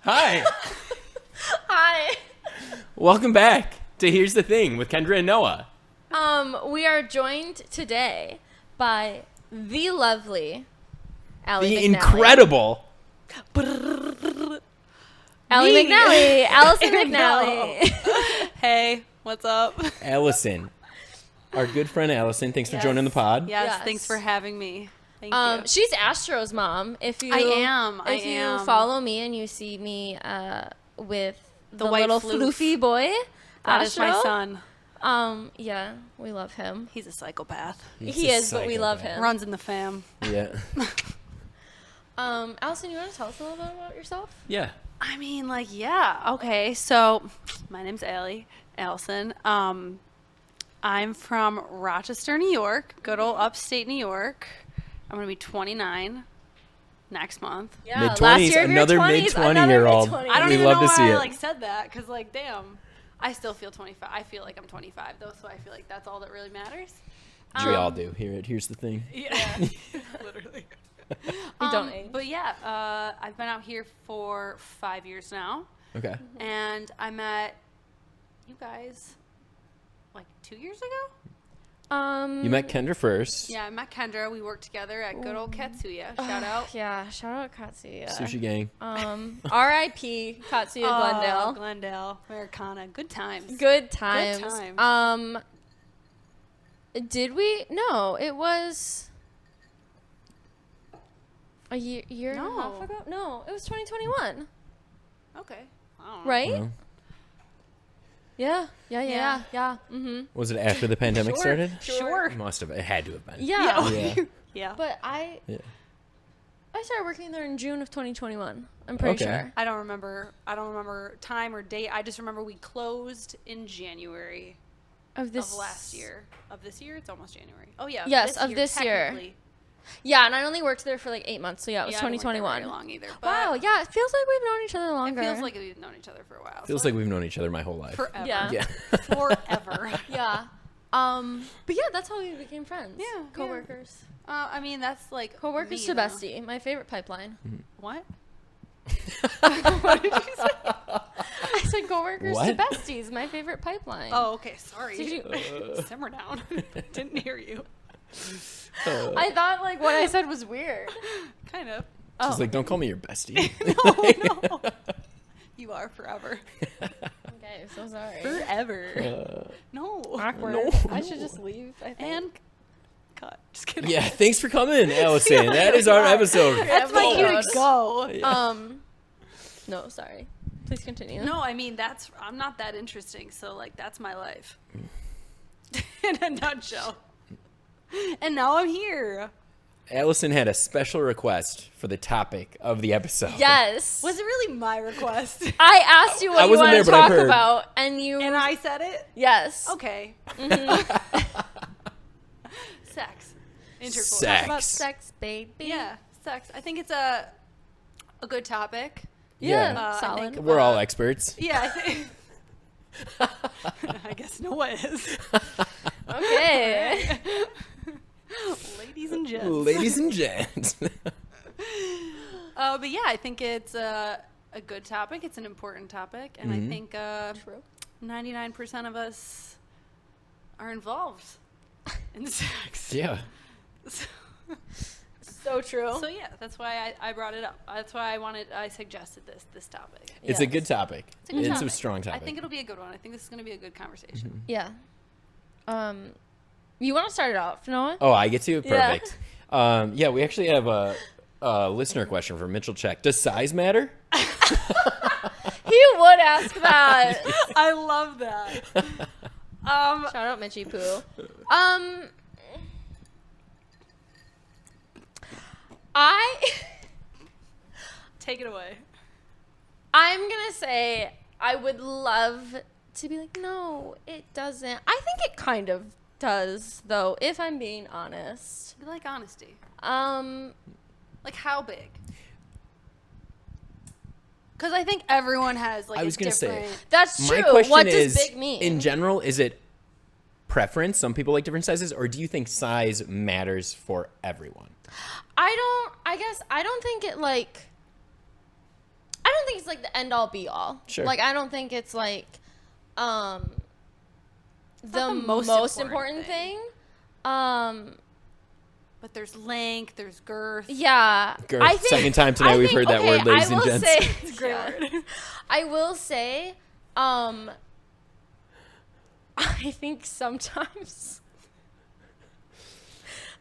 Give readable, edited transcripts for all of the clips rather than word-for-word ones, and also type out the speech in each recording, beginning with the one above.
Hi. Hi. Welcome back to Here's the Thing with Kendra and Noah. We are joined today by the lovely Allie McNally. Incredible. Allie McNally. Alison McNally. Hey, what's up? Allison. Our good friend Allison. Thanks for joining the pod. Yes, thanks for having me. Thank you. She's Astro's mom. If you you follow me and you see me with the white little floof. floofy boy, That is my Astro, son. yeah, we love him. He's a psychopath. He is, but we love him. Runs in the fam. Yeah. Allison, you want to tell us a little bit about yourself? Yeah. I mean, okay. So, my name's Allison. I'm from Rochester, New York, good old upstate New York. I'm going to be 29 next month. Yeah, Mid-20s, last year of your another 20s, mid-20-year-old. another mid-20s. I don't We even love know to see why it. I said that because damn, I still feel 25. I feel like I'm 25 though, so I feel like that's all that really matters. We all do. Here's the thing. Yeah, literally. We don't age. But yeah, I've been out here for 5 years now, Okay. and I met you guys like 2 years ago. You met Kendra first. Yeah, I met Kendra. We worked together at good old Katsuya. Shout out. Yeah, shout out Katsuya. Sushi gang. R.I.P. Katsuya Glendale. Glendale, Americana. Good times. Good times. Good times. Did we? No, it was a year and a half ago. No, it was 2021. Okay. I don't know. Right? Well, Yeah. Yeah. Mm-hmm. was it after the pandemic Sure. started? Sure. It must have. It had to have been. Yeah. Yeah. Yeah. But I started working there in June of 2021. I'm pretty Okay. sure. I don't remember time or date. I just remember we closed in January Of this of last year. Of this year, it's almost January. Oh yeah. Yes, of this year. technically. Yeah, and I only worked there for like 8 months, so yeah, it was Yeah, I didn't work there 2021. very long either. But Wow, yeah, it feels like we've known each other longer. It feels like we've known each other for a while. Feels like we've known each other my whole life. forever. Yeah. Yeah. Forever. Yeah. But yeah, that's how we became friends. Yeah, Coworkers. I mean, that's like Coworkers me, to though. bestie. My favorite pipeline. What? What did you say? I said coworkers to What? besties. My favorite pipeline. Oh, okay. Sorry. Did you- Simmer down. Didn't hear you. I thought like what I said was weird. Kind of. She's like, don't call me your bestie. No. You are forever. Okay, so sorry. Forever. No. Awkward. No. I should just leave. I think. And cut. Just kidding. Yeah, thanks for coming, Allison. That is our episode. That's like you to go. No, sorry. Please continue. No, I mean I'm not that interesting, so like that's my life. In a nutshell. And now I'm here. Allison had a special request for the topic of the episode. Yes. Was it really my request? I asked you I what you wasn't want there, to but I've talk heard. about, and you. And I said it? Yes. Okay. Sex. Intercourse. Sex. Talk about sex, baby. Yeah, sex. I think it's a good topic. Yeah. Yeah. I Solid. think, We're all experts. Yeah, I think. I guess Noah is. Okay. Ladies and gents. Ladies and gents. But yeah, I think it's a good topic. It's an important topic, and I think True. 99% of us are involved in sex. Yeah. So true. So yeah, that's why I brought it up. That's why I suggested this topic. It's a good topic. It's a good It's topic. a strong topic. I think it'll be a good one. I think this is going to be a good conversation. Yeah. You want to start it off, Noah? Oh, I get to? Yeah. Perfect. Yeah, we actually have a listener question from Mitchell Check. Does size matter? He would ask that. I love that. Shout out Mitchie Poo. Take it away. I'm gonna say I would love to be like, no, it doesn't. I think it kind of does, though, if I'm being honest. You like honesty. Like how big? Because I think everyone has like I was a gonna say, different. that's true. My question What does is, big mean? in general, is it preference? Some people like different sizes, or do you think size matters for everyone? I don't think it's like the end all be all. Sure. Like I don't think it's like the most most important important thing. thing. But there's length, there's girth. Yeah. Girth. I think, Second time tonight we've heard that word, ladies and gents. It's a great word. I will say, I think sometimes,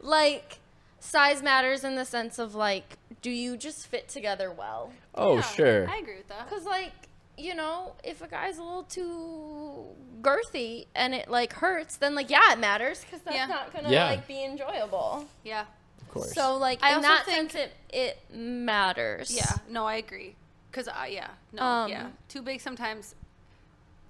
like, size matters in the sense of, like, do you just fit together well? Oh, Yeah, sure. I agree with that. Because, like, you know, if a guy's a little too girthy and it, like, hurts, then, like, yeah, it matters because that's Yeah. not going to, Yeah. like, be enjoyable. Yeah. Of course. So, like, I in also that think- sense, it matters. Yeah. No, I agree. Because, yeah. Too big sometimes.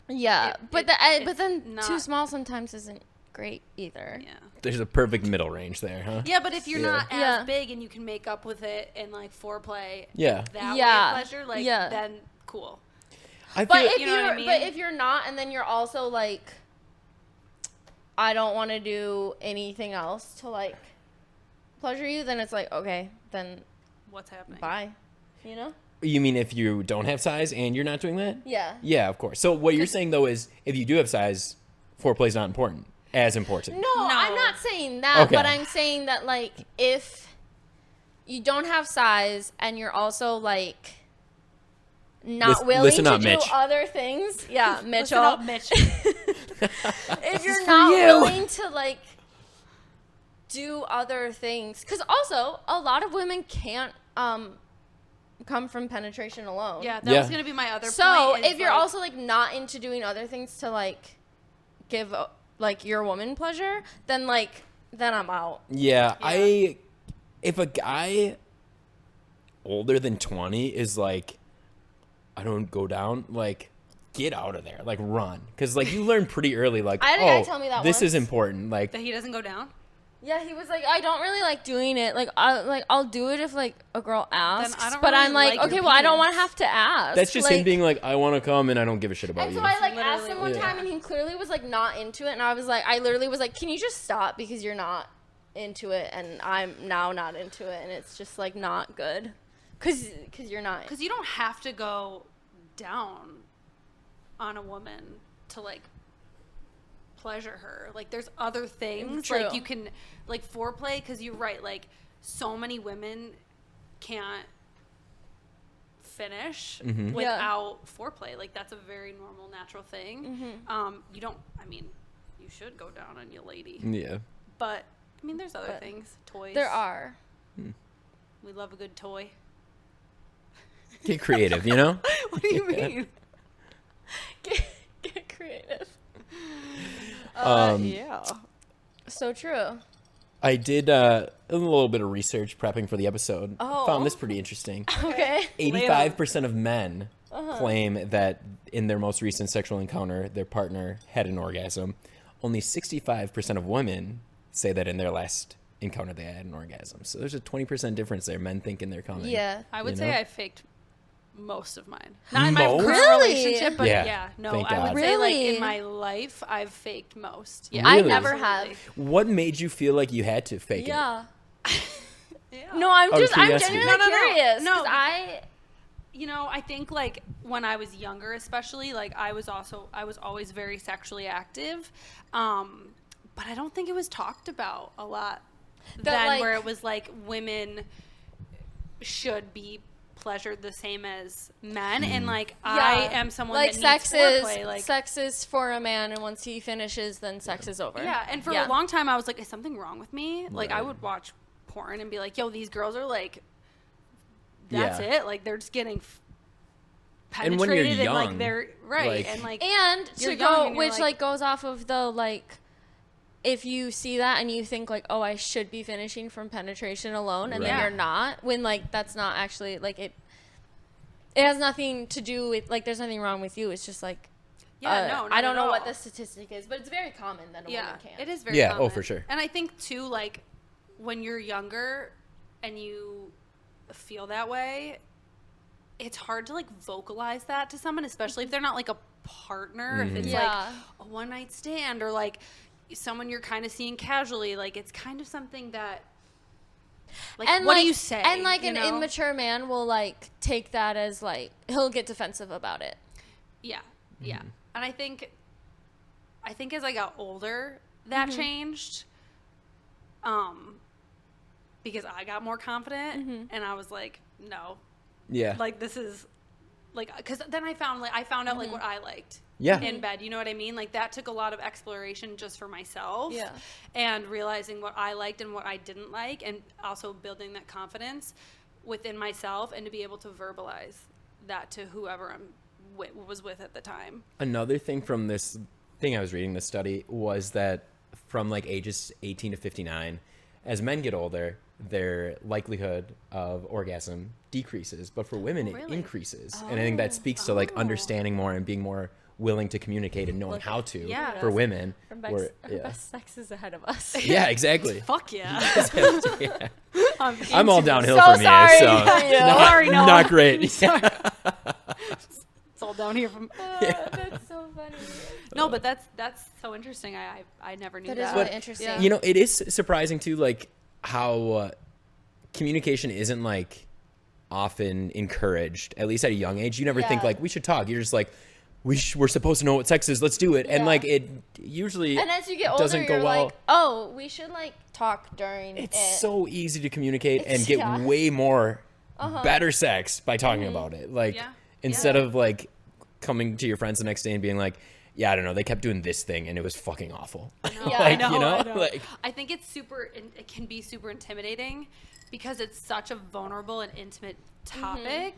Yeah, but it's then not- too small sometimes isn't great either. Yeah. There's a perfect middle range there, huh? Yeah, but if you're Yeah. not as Yeah. big and you can make up with it in, like, foreplay Yeah. that Yeah. way of pleasure, like, Yeah. then cool. I But feel if you know what I mean? but if you're not, and then you're also like, I don't want to do anything else to like pleasure you, then it's like okay, then What's happening? bye. You know? you mean if you don't have size and you're not doing that? Yeah. Yeah, of course. So what you're saying though is if you do have size, foreplay's not important. As important. No, I'm not saying that, Okay. but I'm saying that like if you don't have size and you're also like not willing listen to up, do Mitch. other things, yeah, Listen Mitchell. up, Mitch. If you're for not you. willing to like do other things, because also a lot of women can't come from penetration alone. Yeah, that Yeah. was going to be my other So point. is, if you're like, also like not into doing other things to like give like your woman pleasure, then I'm out. Yeah, if a guy older than 20 is like, I don't go down, like, get out of there, like, run, because like you learn pretty early, like, I had a guy tell me that this is once. important, like, that he doesn't go down? Yeah, he was like, I don't really like doing it. Like, I'll do it if like a girl asks. I don't but really I'm like, like okay, your well, I don't want to penis. have to ask. that's just like, him being like, I want to come and I don't give a shit about And you. so I like Literally asked him one what- time, and he clearly was like not into it. And I was like, I literally was like, can you just stop because you're not into it, and I'm now not into it, and it's just like not good, cause you're not. Because you don't have to go down on a woman to, like, pleasure her. Like, there's other things. True. Like, you can, like, foreplay, because you're right. Like, so many women can't finish Mhm. without foreplay. Like, that's a very normal, natural thing. Mm-hmm. You don't, I mean, you should go down on your lady. Yeah. But, I mean, there's other But things. Toys. There are. We love a good toy. Get creative, you know? What do you mean? Get creative. Yeah. So true. I did a little bit of research prepping for the episode. Oh. Found this pretty interesting. Okay. 85% of men claim that in their most recent sexual encounter, their partner had an orgasm. Only 65% of women say that in their last encounter they had an orgasm. So there's a 20% difference there. Men thinking they're coming. Yeah. I would You say know? I faked most of mine. Not in my Most? current Really? relationship, but Yeah, yeah. No, thank I would God. say, like, Really? in my life, I've faked most. Yeah. I Really? never Absolutely. have. What made you feel like you had to fake it? Yeah. Yeah. No, I'm Out of just I'm curiosity. genuinely No, no, no. curious. No, 'Cause I You know, I think, like, when I was younger, especially, like, I was always very sexually active. But I don't think it was talked about a lot then, like- where it was like women should be pleasured the same as men. And, like, I am someone like that sex needs is foreplay. Like, sex is for a man, and once he finishes, then sex is over. yeah, and for Yeah. a long time, I was like, is something wrong with me? Like, I Right. would watch porn and be like, yo, these girls are, like, that's Yeah. it. Like, they're just getting And when you're penetrated and, like, young, they're, right, like- and, like, And You're to young go, and you're which like- like goes off of the like, if you see that and you think like, oh, I should be finishing from penetration alone, and then Right. you're not, when like that's not actually like it. It has nothing to do with like there's nothing wrong with you. It's just like yeah, no, I not don't at know what all. the statistic is, but it's very common that a Yeah, woman can't. it is very Yeah, common. oh, for sure. And I think, too, like, when you're younger and you feel that way, it's hard to, like, vocalize that to someone, especially if they're not, like, a partner. If it's, Yeah. like, a one-night stand or, like, someone you're kind of seeing casually. Like, it's kind of something that Like, And what like, do you say? And like you an know? immature man will like take that as like he'll get defensive about it. Yeah, yeah. And I think as I got older, that changed. Because I got more confident, and I was like, no, Yeah. like this is like, because then I found out like what I liked. Yeah. In bed, you know what I mean? Like that took a lot of exploration just for myself. Yeah. And realizing what I liked and what I didn't like, and also building that confidence within myself, and to be able to verbalize that to whoever was with at the time. Another thing from this thing I was reading, this study, was that from like ages 18 to 59, as men get older, their likelihood of orgasm decreases, but for women it increases. And I think that speaks to like understanding more and being more willing to communicate and knowing how to for women. Our best sex is ahead of us. Yeah, exactly. Fuck yeah. Yeah. I'm all downhill So from sorry here, so for you. Sorry, Noah. not great. It's all down here from. That's so funny. No, but that's so interesting. I never knew That that. is really interesting. Yeah. You know, it is surprising too, like how communication isn't like often encouraged, at least at a young age. You never think like we should talk. You're just like, we're supposed to know what sex is. Let's do it. And like it usually And as you get older, doesn't go you're well. like, oh, we should like talk during It's it. so easy to communicate and It's- get yeah. way more better sex by talking about it. Like instead of like coming to your friends the next day and being like, yeah, I don't know, they kept doing this thing and it was fucking awful. Yeah, like, I know, you know? I know. Like, I think it can be super intimidating because it's such a vulnerable and intimate topic.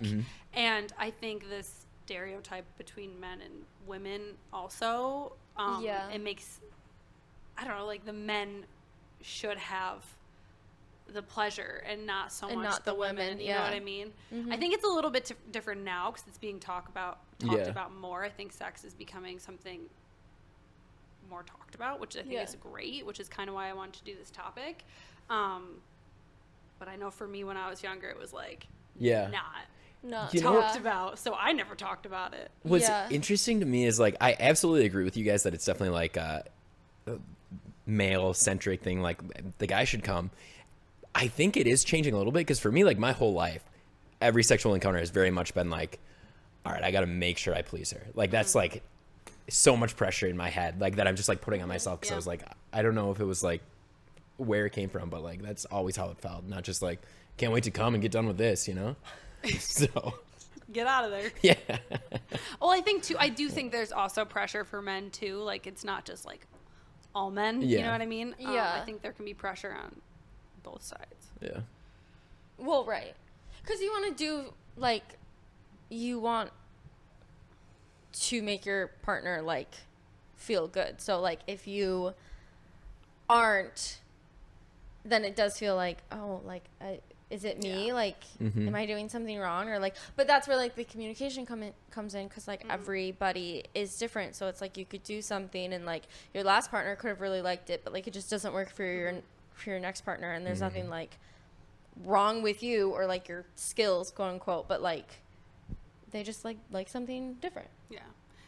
And I think this stereotype between men and women also, it makes, I don't know, like the men should have the pleasure and not so much not the the women, you know what I mean? I think it's a little bit different now because it's being talked about more. I think sex is becoming something more talked about, which I think is great, which is kind of why I wanted to do this topic. But I know for me when I was younger, it was like not You know- talked about, so I never talked about it. what's interesting to me is like, I absolutely agree with you guys that it's definitely like a male centric thing. Like the guy should come. I think it is changing a little bit because for me, like my whole life, every sexual encounter has very much been like, all right, I got to make sure I please her. Like that's like so much pressure in my head, like that I'm just like putting on myself because I was like, I don't know if it was like where it came from, but like that's always how it felt. Not just like, can't wait to come and get done with this, you know? So Get out of there. yeah. Well, I do think there's also pressure for men too. Like it's not just like all men. You Yeah. know what I mean? Yeah. I think there can be pressure on both sides. Yeah. Well, right. Because you want to do, like, you want to make your partner, like, feel good. So, like, if you aren't, then it does feel like, oh, like, is it me? Like, am I doing something wrong? Or, like, but that's where, like, the communication comes in because, like, everybody is different. So it's like you could do something and, like, your last partner could have really liked it, but, like, it just doesn't work for your next partner. And there's nothing, like, wrong with you or like your skills, quote unquote, but like they just like something different. Yeah.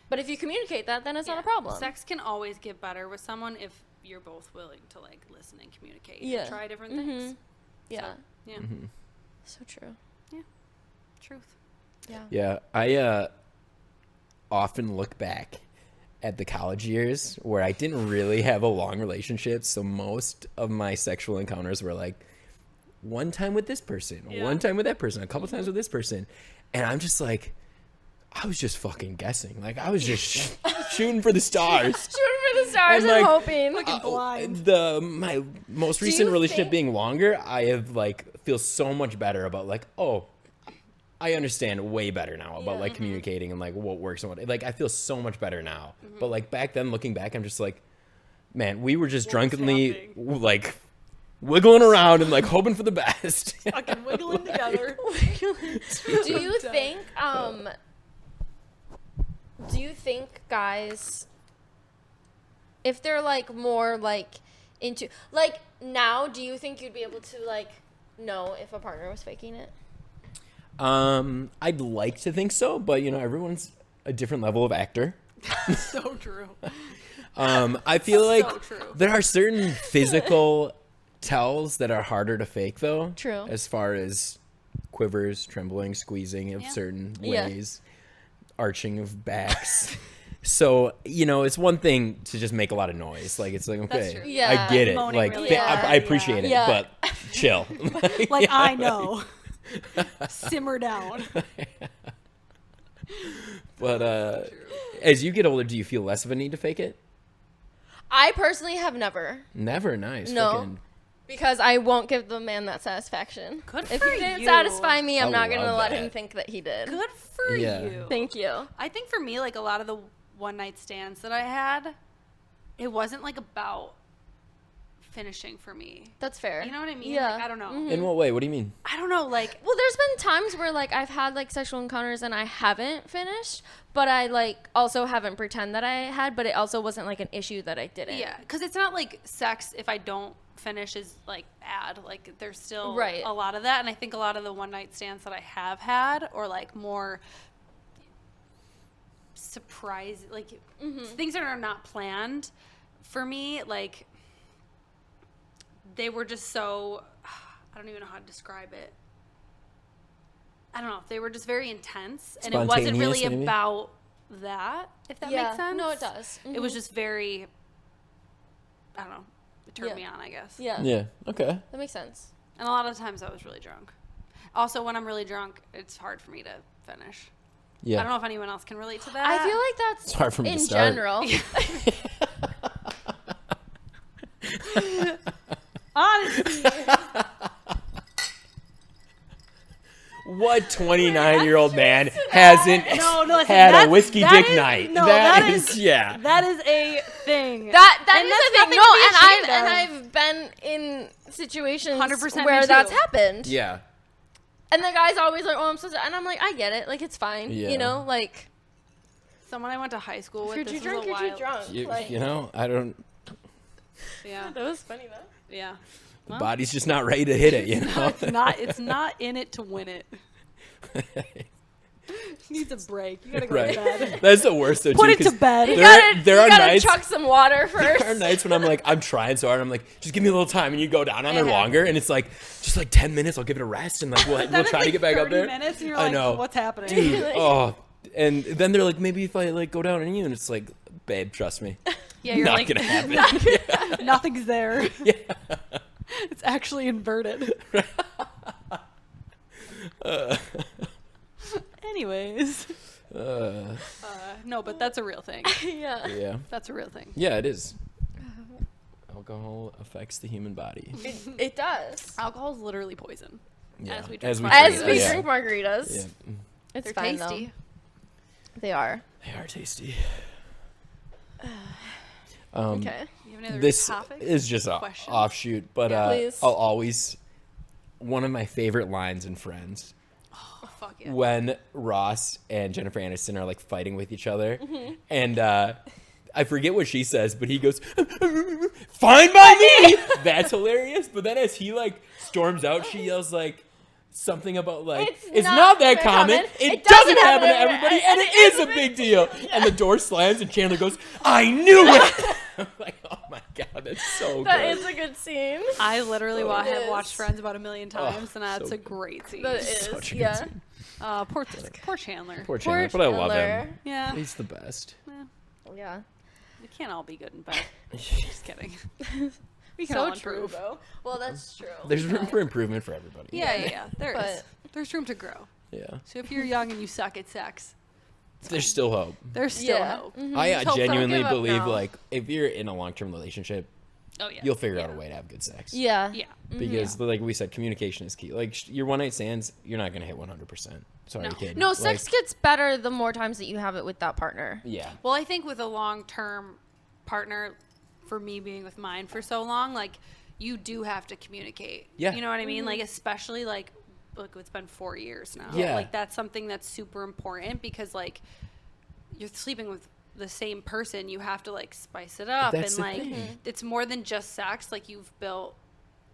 But if you communicate that, then it's not a problem. Sex can always get better with someone if you're both willing to like listen and communicate Yeah. and try different things. Yeah. So, yeah. So true. Yeah. Truth. Yeah. Yeah. I often look back at the college years where I didn't really have a long relationship. So most of my sexual encounters were like one time with this person, one time with that person, a couple times with this person. And I'm just like, I was just fucking guessing. Like I was just shooting for the stars. Shooting for the stars and like, hoping. My most recent you relationship think- being longer, I have like feel so much better about like, oh, I understand way better now about like communicating and like what works and what, like I feel so much better now. But like back then, looking back, I'm just like, man, we were just drunkenly like wiggling around and like hoping for the best. Fucking wiggling together. Do you think guys, if they're like more like into like now, do you think you'd be able to like know if a partner was faking it? I'd like to think so, but you know, everyone's a different level of actor. So true. I feel like So true. there are certain physical tells that are harder to fake, though. True. As far as quivers, trembling, squeezing of certain Yeah. ways, arching of backs. So, it's one thing to just make a lot of noise. Like, it's like, okay, true. Yeah. I get it. Moaning Like, really loud, I appreciate it, Yeah. but chill. Like, I know. Simmer down. But as you get older, do you feel less of a need to fake it? I personally have never. Never. Nice. No. Fucking- Because I won't give the man that satisfaction. Good If for he didn't you. satisfy me, I'm I not going to love let that. him think that he did. Good for Yeah. you. Thank you. I think for me, like a lot of the one night stands that I had, it wasn't like about finishing for me. That's fair. You know what I mean? Yeah. Like, I don't know. In what way? What do you mean? I don't know. Like, Well, there's been times where like I've had like sexual encounters and I haven't finished, but I like also haven't pretend that I had, but it also wasn't like an issue that I didn't. yeah, because it's not like sex if I don't finish is like bad. Like, there's still Right. a lot of that. And I think a lot of the one night stands that I have had or like more surprise, like things that are not planned for me, like they were just so, I don't even know how to describe it. I don't know. They were just very intense, and it wasn't really Spontaneous, maybe? about that, if that Yeah. makes sense. No, it does. It was just very, I don't know, it turned Yeah. me on, I guess. Yeah. Yeah. Okay. That makes sense. And a lot of times I was really drunk. Also, when I'm really drunk, it's hard for me to finish. Yeah. I don't know if anyone else can relate to that. I feel like that's It's hard for me in to start. general. Honestly. What 29-year-old man hasn't No, listen, had a that's- whiskey that dick is- night? no, that that is, is- yeah. That is a thing. That And is that's a thing. nothing No, to be and ashamed of. I've been in situations 100% where me that's too. happened. Yeah. And the guy's always like, "Oh, I'm so sorry," and I'm like, "I get it. Like, it's fine. Yeah. You know, like Someone I went to high school with. if you're this too was drunk, a you're while. too drunk." You, like, I don't. Yeah, that was funny though. yeah. The body's just not ready to hit it, you know? It's not in it to win it. Needs a break. You gotta go Right. to bed. That's the worst, though, Put too, it to 'cause bed. You There gotta, are you gotta nights- chuck some water first. There are nights when I'm like, I'm trying so hard. I'm like, just give me a little time, and you go down on there Yeah. longer, and it's like, just like 10 minutes. I'll give it a rest, and like we'll Then try it's to like get back up 30 there. minutes and you're I like, know. what's happening? Dude, oh, and then they're like, maybe if I like go down on you, and it's like, babe, trust me, Yeah, you're not like, gonna happen. nothing's there. Yeah. It's actually inverted. Anyways. No, but that's a real thing. Yeah. Yeah, That's a real thing. yeah, it is. Alcohol affects the human body. It does. Alcohol is literally poison. Yeah. As we drink As we margaritas. As we yeah. drink margaritas, Yeah, it's They're fine tasty. though. They are. they are tasty. Okay. You have any other This topics? is just an Questions? offshoot, but Yeah. Please. I'll always one of my favorite lines in Friends Oh, fuck yeah. when Ross and Jennifer Aniston are like fighting with each other, Mm-hmm. and I forget what she says, but he goes, "Fine by me." That's hilarious. But then as he like storms out, she yells like something about like it's not that common. It doesn't happen to everybody, and it is a big deal. And the door slams, and Chandler goes, "I knew it." I'm like, oh my god, that's so That good. is a good scene. I literally It have is. watched Friends about 1,000,000 times, and that's so a great scene. That is. Such a good Yeah. scene. Poor Chandler. Poor Chandler, but I love him. Yeah. He's the best. Yeah. We can't all be good in bed. Just kidding. We can all So true improve. though. Well, that's true. There's room for improvement for everybody. Yeah. There is. But- There's room to grow. Yeah. So if you're young and you suck at sex, There's still hope. there's still Yeah. hope. Mhm. I Hope, don't genuinely give up believe now. like if you're in a long-term relationship, Oh yeah. you'll figure out a way to have good sex. Yeah. Yeah. Because like we said, communication is key. Like your one night stands, you're not gonna hit 100%. Sorry, No. kid. No, sex Like, gets better the more times that you have it with that partner. yeah. Well, I think with a long-term partner, for me being with mine for so long, like you do have to communicate. Yeah. You know what I mean? Like especially like it's been 4 years now. Yeah. Like that's something that's super important because like you're sleeping with the same person, you have to like spice it up That's and the like thing. it's more than just sex. Like you've built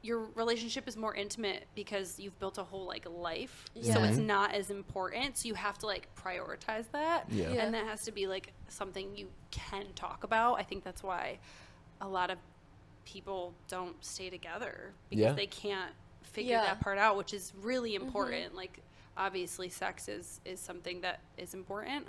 your relationship is more intimate because you've built a whole like life. So Yeah. it's not as important. So you have to like prioritize that. Yeah. Yeah. And that has to be like something you can talk about. I think that's why a lot of people don't stay together because they can't figure that part out, which is really important. Like, obviously sex is something that is important.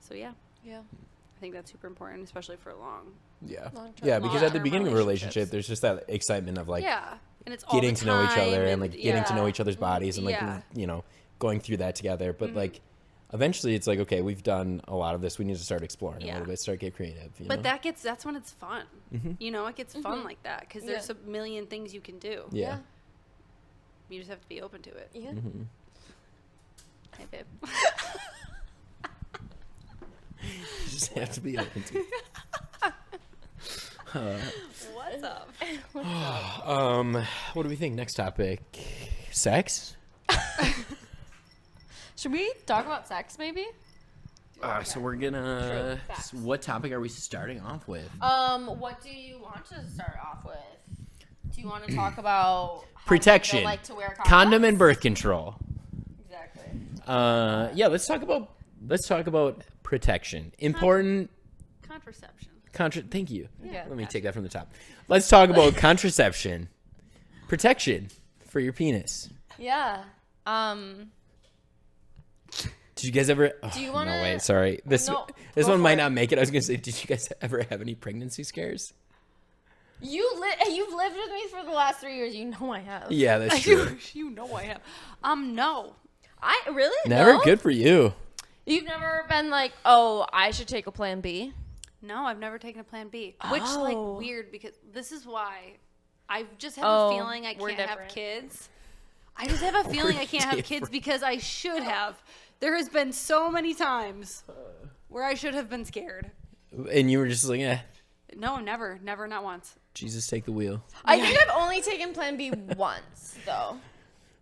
So yeah, I think that's super important, especially for a long because at the beginning of a relationship there's just that excitement of like and it's all getting the to know each other and time like getting to know each other's bodies and like you know, going through that together, but like eventually it's like, okay, we've done a lot of this, we need to start exploring a little bit, start getting creative, you know? That's when it's fun. You know, it gets fun like that because there's a million things you can do. You just have to be open to it. Hey babe. You just have to be open to it. What's up? What do we think? Next topic, sex. Should we talk about sex maybe? So we're gonna. What topic are we starting off with? What do you want to start off with? Do you want to talk about how protection, people like to wear condoms? condom and birth control? Exactly. Let's talk about protection. Important. Contraception. Thank you. Yeah. Let me take that from the top. Let's talk about contraception, protection for your penis. Yeah. Did you guys ever? Do you want to? No, wait. Sorry. This one might not make it. I was gonna say, did you guys ever have any pregnancy scares? You've lived with me for the last 3 years. You know I have. Yeah, that's true. You know I have. No. I really Never. no? Good for you. You've never been like, oh, I should take a plan B? No, I've never taken a plan B. Which, like, weird because this is why I just have a feeling I can't have kids. I just have a feeling I can't have kids because I should have. There has been so many times where I should have been scared. And you were just like, No, never, not once. Jesus, take the wheel. I think I've only taken plan B once, though.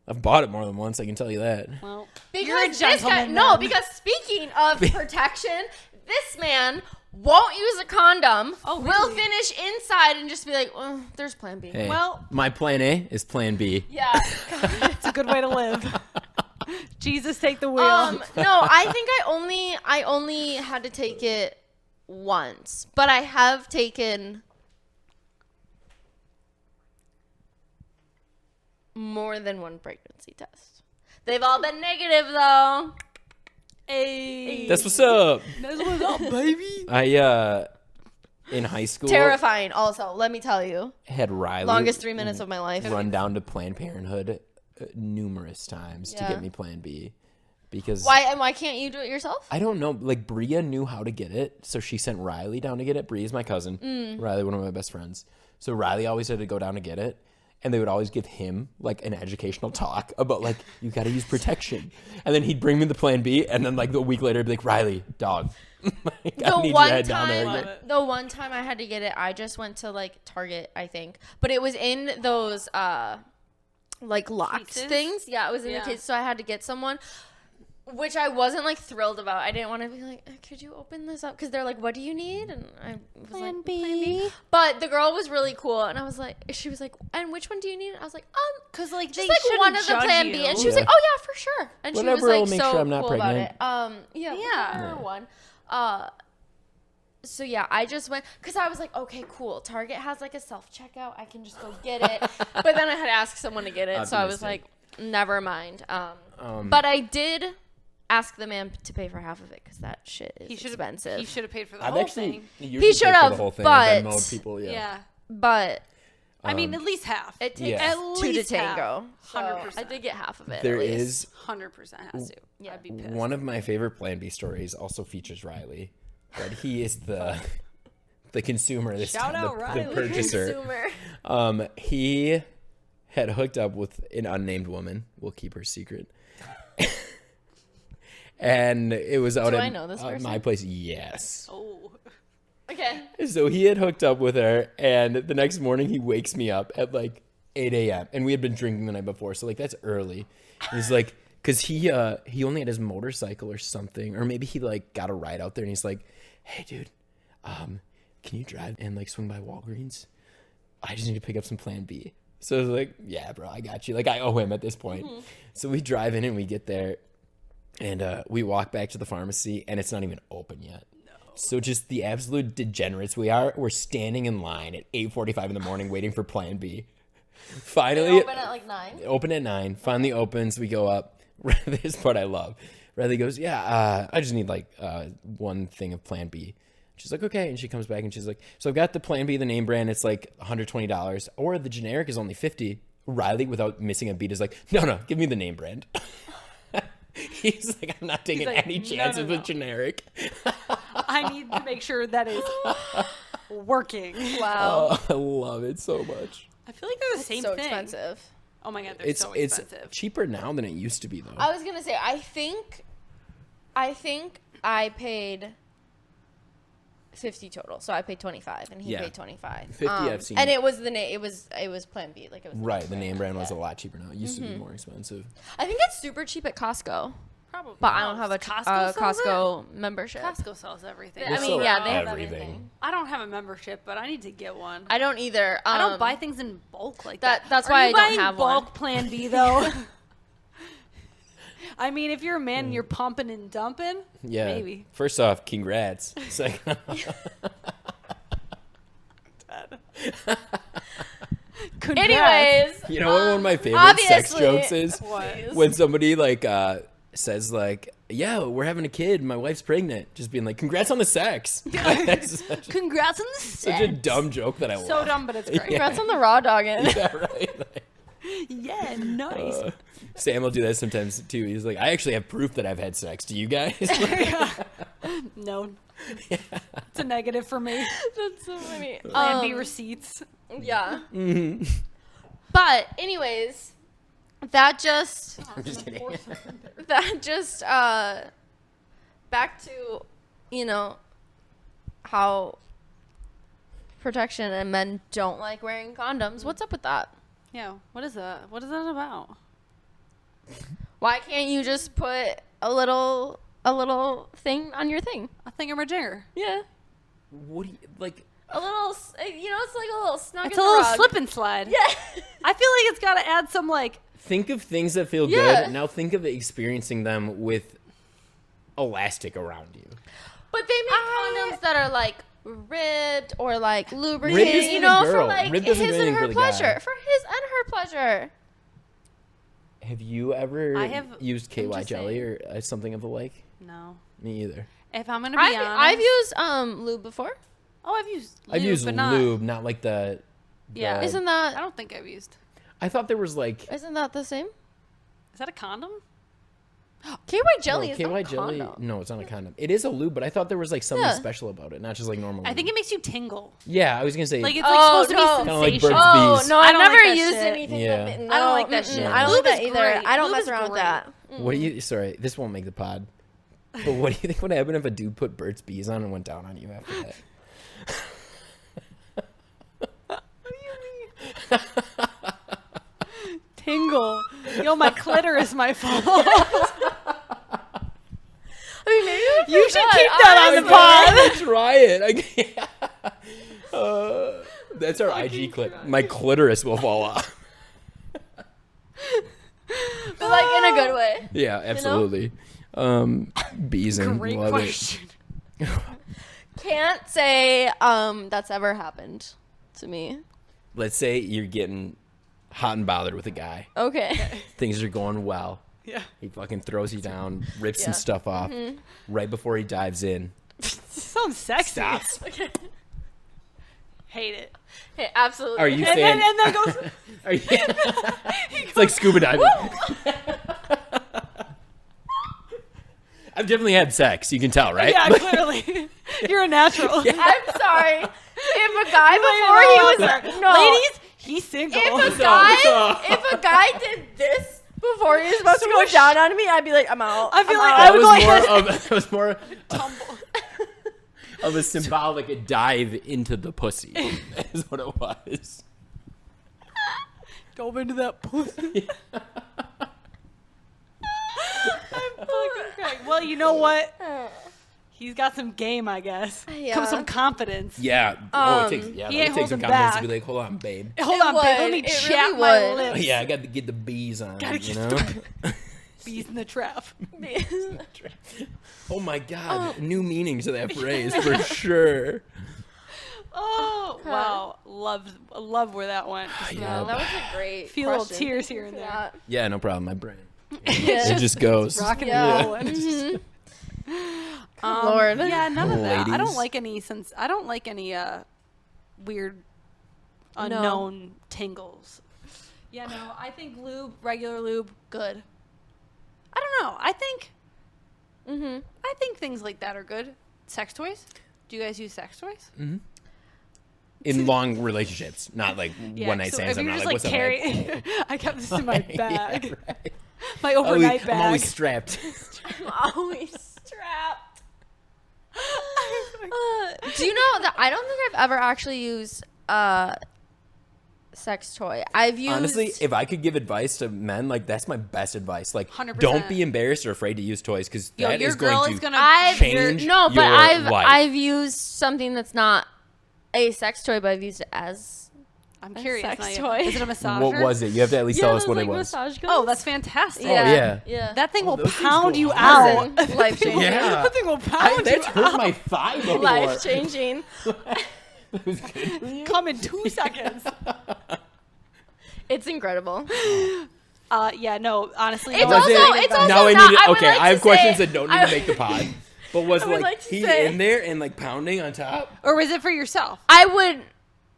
I've bought it more than once, I can tell you that. Well, because you're a gentleman. because speaking of protection, this man won't use a condom, will finish inside and just be like, oh, there's plan B. Hey, well, my plan A is plan B. Yeah. It's a good way to live. Jesus, take the wheel. No, I think I only had to take it once, but I have taken more than one pregnancy test. They've all been negative though. Hey. That's what's up. That's what's up, baby. In high school, Terrifying also, let me tell you. had Riley Longest 3 minutes of my life. run down to Planned Parenthood numerous times to get me plan B. Because Why can't you do it yourself? I don't know. Like, Bria knew how to get it, so she sent Riley down to get it. Bria's my cousin. Riley, one of my best friends. So Riley always had to go down to get it, and they would always give him, like, an educational talk about, like, you got to use protection. And then he'd bring me the plan B, and then, like, the week later, he'd be like, Riley, dog. The one time I had to get it, I just went to, like, Target, I think. But it was in those, like, locked cases? things. Yeah, it was in the case, so I had to get someone. Which I wasn't, like, thrilled about. I didn't want to be like, could you open this up? Because they're like, what do you need? And I was Plan like, B. Plan B. But the girl was really cool. And I was like, she was like, and which one do you need? I was like, because, like, just, they like, one of the Plan B. And she was like, oh, yeah, for sure. And Whatever she was, will like, make so sure I'm not cool pregnant. about it. Yeah. One. So, yeah, I just went, because I was like, okay, cool. Target has, like, a self-checkout. I can just go get it. But then I had to ask someone to get it. So I was like, never mind. But I did ask the man to pay for half of it because that shit is expensive. He should have paid for the I've whole actually, thing. he should have, but but people, Yeah. But I mean, at least half. it takes At two to least tango. half. So 100%. I did get half of it. There at least. is 100% has to. Yeah. I'd be pissed. one of my favorite Plan B stories also features Riley, but he is the consumer this Shout time, out the Riley. purchaser. Consumer. He had hooked up with an unnamed woman. We'll keep her secret. And it was out Do at I know this person? my place. Yes. Oh. Okay. So he had hooked up with her, and the next morning he wakes me up at like 8 a.m. And we had been drinking the night before, so like that's early. And he's like, because he only had his motorcycle or something, or maybe he like got a ride out there, and he's like, hey dude, can you drive and like swing by Walgreens? I just need to pick up some Plan B. So I was like, yeah, bro, I got you. Like I owe him at this point. Mm-hmm. So we drive in and we get there, and we walk back to the pharmacy, and it's not even open yet. No. So just the absolute degenerates we are. We're standing in line at 8:45 in the morning waiting for Plan B. Finally, They open at like 9. open at 9. Finally opens. We go up. This is what I love. Riley goes, yeah, I just need like one thing of Plan B. She's like, okay. And she comes back and she's like, so I've got the Plan B, the name brand. It's like $120. Or the generic is only $50. Riley, without missing a beat, is like, no, give me the name brand. He's like, I'm not taking like, any chances with generic. I need to make sure that is working. Wow. Oh, I love it so much. I feel like they're the same so thing. expensive. Oh my god, they're so It's expensive. cheaper now than it used to be, though. I was going to say, I think I paid 50 total. So I paid 25 and he paid 25. 50 I've seen. And it was it was Plan B, like it was Right, the name brand was a lot cheaper now. It used to Mm-hmm. be more expensive. I think it's super cheap at Costco. Probably. But I don't have a Costco. Costco membership. Costco sells everything. I mean, sell yeah, they have everything. everything. I don't have a membership, but I need to get one. I don't either. I don't buy things in bulk like that. That's Are why you I don't buying have bulk one. Plan B though? I mean, if you're a man and you're pumping and dumping, Yeah. maybe. First off, congrats. Second, Congrats. Anyways, you know what one of my favorite sex obviously- jokes is? What? When somebody like says like, yeah, we're having a kid, my wife's pregnant. Just being like, congrats on the sex. That's Congrats on the such a dumb joke that I So love. dumb, but it's great. congrats on the raw dogging. Yeah, right. Like, Yeah, nice. Sam will do that sometimes too. He's like, I actually have proof that I've had sex. Do you guys? No. It's a negative for me. That's so funny. Plan B receipts. Yeah. Mm-hmm. But anyways, that just I'm just kidding. back to, how protection and men don't like wearing condoms. What's up with that? Yeah, what is that? What is that about? Why can't you just put a little thing on your thing? A thingamajigger. Yeah. What do you like? A little, it's like a little snug It's in a the little rug. slip and slide. Yeah. I feel like it's got to add some like. Think of things that feel Yeah. good. Now think of experiencing them with elastic around you. But they make condoms that are like ribbed or like lubricated, Ribbed isn't a for girl. like Ribbed his doesn't do and anything her for the guy. pleasure. For his and her pleasure. Have you ever I have- used KY I'm just jelly saying. or something of the like? No. Me either. If I'm gonna be honest, I've used lube before. Oh, I've used. Lube, I've used but not, lube, not like the. Yeah. Isn't I that don't think I've used. I thought there was like. the same? Is that a condom? KY jelly no, is KY not a jelly. condom. No, it's not a condom. It is a lube, but I thought there was like something Yeah. special about it, not just like normal. I lube. think it makes you tingle. Yeah, I was gonna say. Like it's Oh, like supposed no. to be Kinda like sensational. Bird's Oh bees. no, I I've don't never like that used shit. anything. Yeah. That, no, I don't like that mm-mm. shit. I don't Lube like that is either. great. I don't Lube mess is around with great. that. What do you? Sorry, this won't make the pod. But what do you think would happen if a dude put Burt's Bees on and went down on you after that? Tingle. Yo, my clitoris might fall. I mean, maybe it would You feel should good, keep that on the honestly. pod. Try it. I can't. That's our IG clip. My clitoris will fall off. But like in a good way. Yeah, absolutely. Bees and Great love question. Can't say that's ever happened to me. it. Let's say you're getting hot and bothered with a guy. Okay. Things are going well. Yeah. He fucking throws you down, rips some Yeah. stuff off. Right before he dives in, Sounds sexy. stops. Okay. Hate it. Okay, absolutely. Are you And saying? then goes. Are you, it's like scuba diving. I've definitely had sex. You can tell, right? Yeah, clearly. You're a natural. I'm sorry. If a guy before he was Ladies, he's single. if What's up? a guy did this before he was supposed to go down on me, I'd be like, I'm out. I feel I'm like out. I would go like this. That was more of a symbolic dive into the pussy. Is what it was. Dove into that pussy. I'm fucking crying. Well, you know what? He's got some game, I guess. Yeah. Some confidence. Yeah. It takes, he it ain't takes some holding confidence to back. be like, hold on, babe. Hold It on, babe. Let would. me It chat really my would. lips. Yeah, I got to get the bees on. Gotta You get know. Bees in the trap. Oh my God. New meaning to that phrase for sure. Oh, wow. Love where that went. No, that was a great Feel little question. tears Thank you here and for there. that. Yeah, no problem. My brain. Yeah. It just goes. Rocking Yeah. and rolling. Lord. Yeah, none of that. I don't Ladies. like any weird unknown tingles. Yeah, no, I think regular lube, good. I don't know. I think things like that are good. Sex toys? Do you guys use sex toys? In long relationships, not like one night so stands. if I'm you're not just like, like what's up, babe? carrying, I kept this in my bag, Yeah, right. my overnight I'm bag. always strapped. I'm always strapped. Do you know that I don't think I've ever actually used a sex toy. I've used Honestly, if I could give advice to men, like that's my best advice. Like, 100%. don't be embarrassed or afraid to use toys because Yo, that your is girl going is to gonna change no, but your I've life. used something that's not a sex toy, but I've used it as I'm a curious. sex now, yeah. toy. Is it a massager? What was it? You have to at least tell us what it was. Oh, that's fantastic. yeah. yeah. That thing will those things pound go you hard. out. Life changing. Yeah. That thing will pound That's you hurt out. my thigh before. Life changing. Come in 2 seconds. It's incredible. Yeah, no, honestly. It's no, also- great it's advice. also now I not- need I to, would okay, like I have to questions say- that don't need I- to make the pod. But was I would like, like to he say- in there and like pounding on top? Or was it for yourself? I would.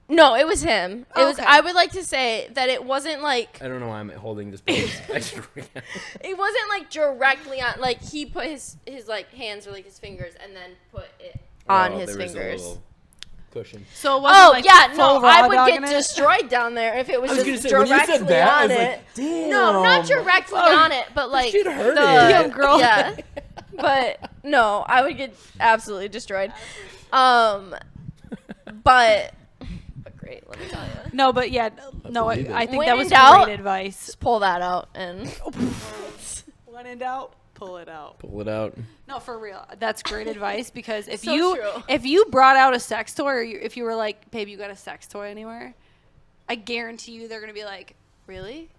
No, it was him. It was. Okay. I would like to say that it wasn't like. I don't know why I'm holding this pose. It wasn't like directly on. Like he put his like hands or like his fingers and then put it on his there was a fingers. little cushion. So it wasn't Oh like yeah, full no, I raw would dogging get it? destroyed down there if it was, I was just gonna say, when you said directly that, I on was it. like, damn. No, not directly on it, but like shit hurt the it. Damn, girl. Yeah, but no, I would get absolutely destroyed. But great, let me tell you. No, but yeah, no, I believe it. think When that in was doubt- great advice. Just pull that out and When in doubt, pull it out. Pull it out. No, for real. That's great advice because if So you true. if you brought out a sex toy or if you were like, babe, you got a sex toy anywhere, I guarantee you they're going to be like, really?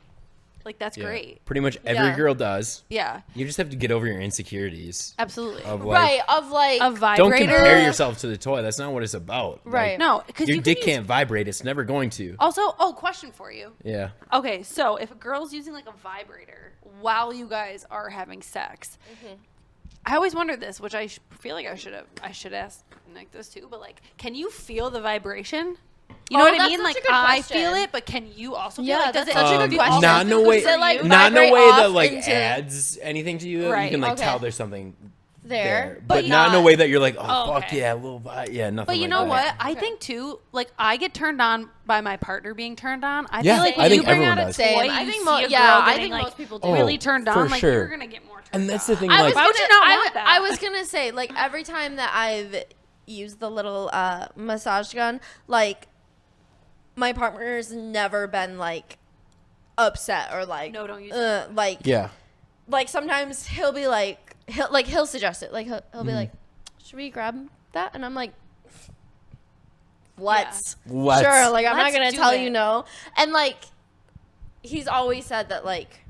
Like, that's Yeah. great. Pretty much every Yeah. girl does. Yeah, You just have to get over your insecurities. absolutely. Of like, right of like A vibrator. don't compare yourself to the toy. That's not what it's about. Right. Like, No, because your you dick can use- can't vibrate. It's never going to. Also, question for you. Yeah. Okay, so if a girl's using like a vibrator while you guys are having sex, I always wondered this, which I feel like I should ask Nick this too. But like, can you feel the vibration? You know Oh, what I that's mean? such a Like good I feel question. it, but can you also feel Yeah, like does that's it such a good do question. also Not in a feel way, good Does it, for like, you? not in a vibrate way that off like into- adds anything to you. Right, You can like okay. tell there's something there, there, but but not in a not- way that you're like, oh, Oh, fuck okay. yeah, a little yeah, nothing. But you like know that. what? I Okay. think too, like I get turned on by my partner being turned on. I Yeah, feel like I when think you bring everyone out a does. toy, Same. you I think see a yeah, girl I getting, think like, most people do. Oh, really turned for on. Like sure. you're gonna get more turned And that's the on. thing. I Like, was would you gonna- not I want w- that? I was gonna say, like, every time that I've used the little massage gun, like, my partner's never been like upset or like No, don't use like yeah. like sometimes he'll be like he'll suggest it, like he'll be like, should we grab that? And I'm like, let's Let's. sure, like I'm not Let's gonna do tell it. you no. And like he's always said that like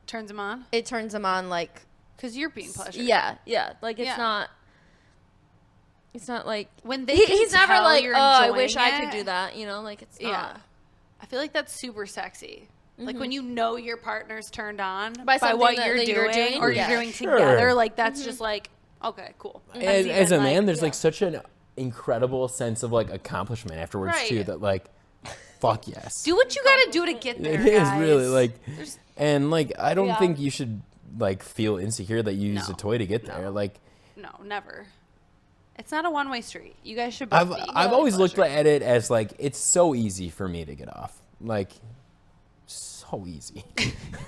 Turns him on it turns him on, like because you're being pleasured. yeah like it's Yeah. not like When they he's can never tell like, you're oh, I wish enjoying I could it. do that, you know, like it's Yeah, not. I feel like that's super sexy. Like when you know your partner's turned on By by something what that you're you're doing, doing? or Yeah. you're doing Sure. together, like that's just like okay, cool. That's As a even, man, like, there's like such an incredible sense of like accomplishment afterwards Right. too. That like, fuck yes. do what you gotta do to get there. It is guys. really like, There's- and like I don't Yeah. think you should like feel insecure that you used a No. toy to get there. Like no, never. It's not a one-way street. You guys should both be I've always looked pleasured. at it as like it's so easy for me to get off. Like so easy.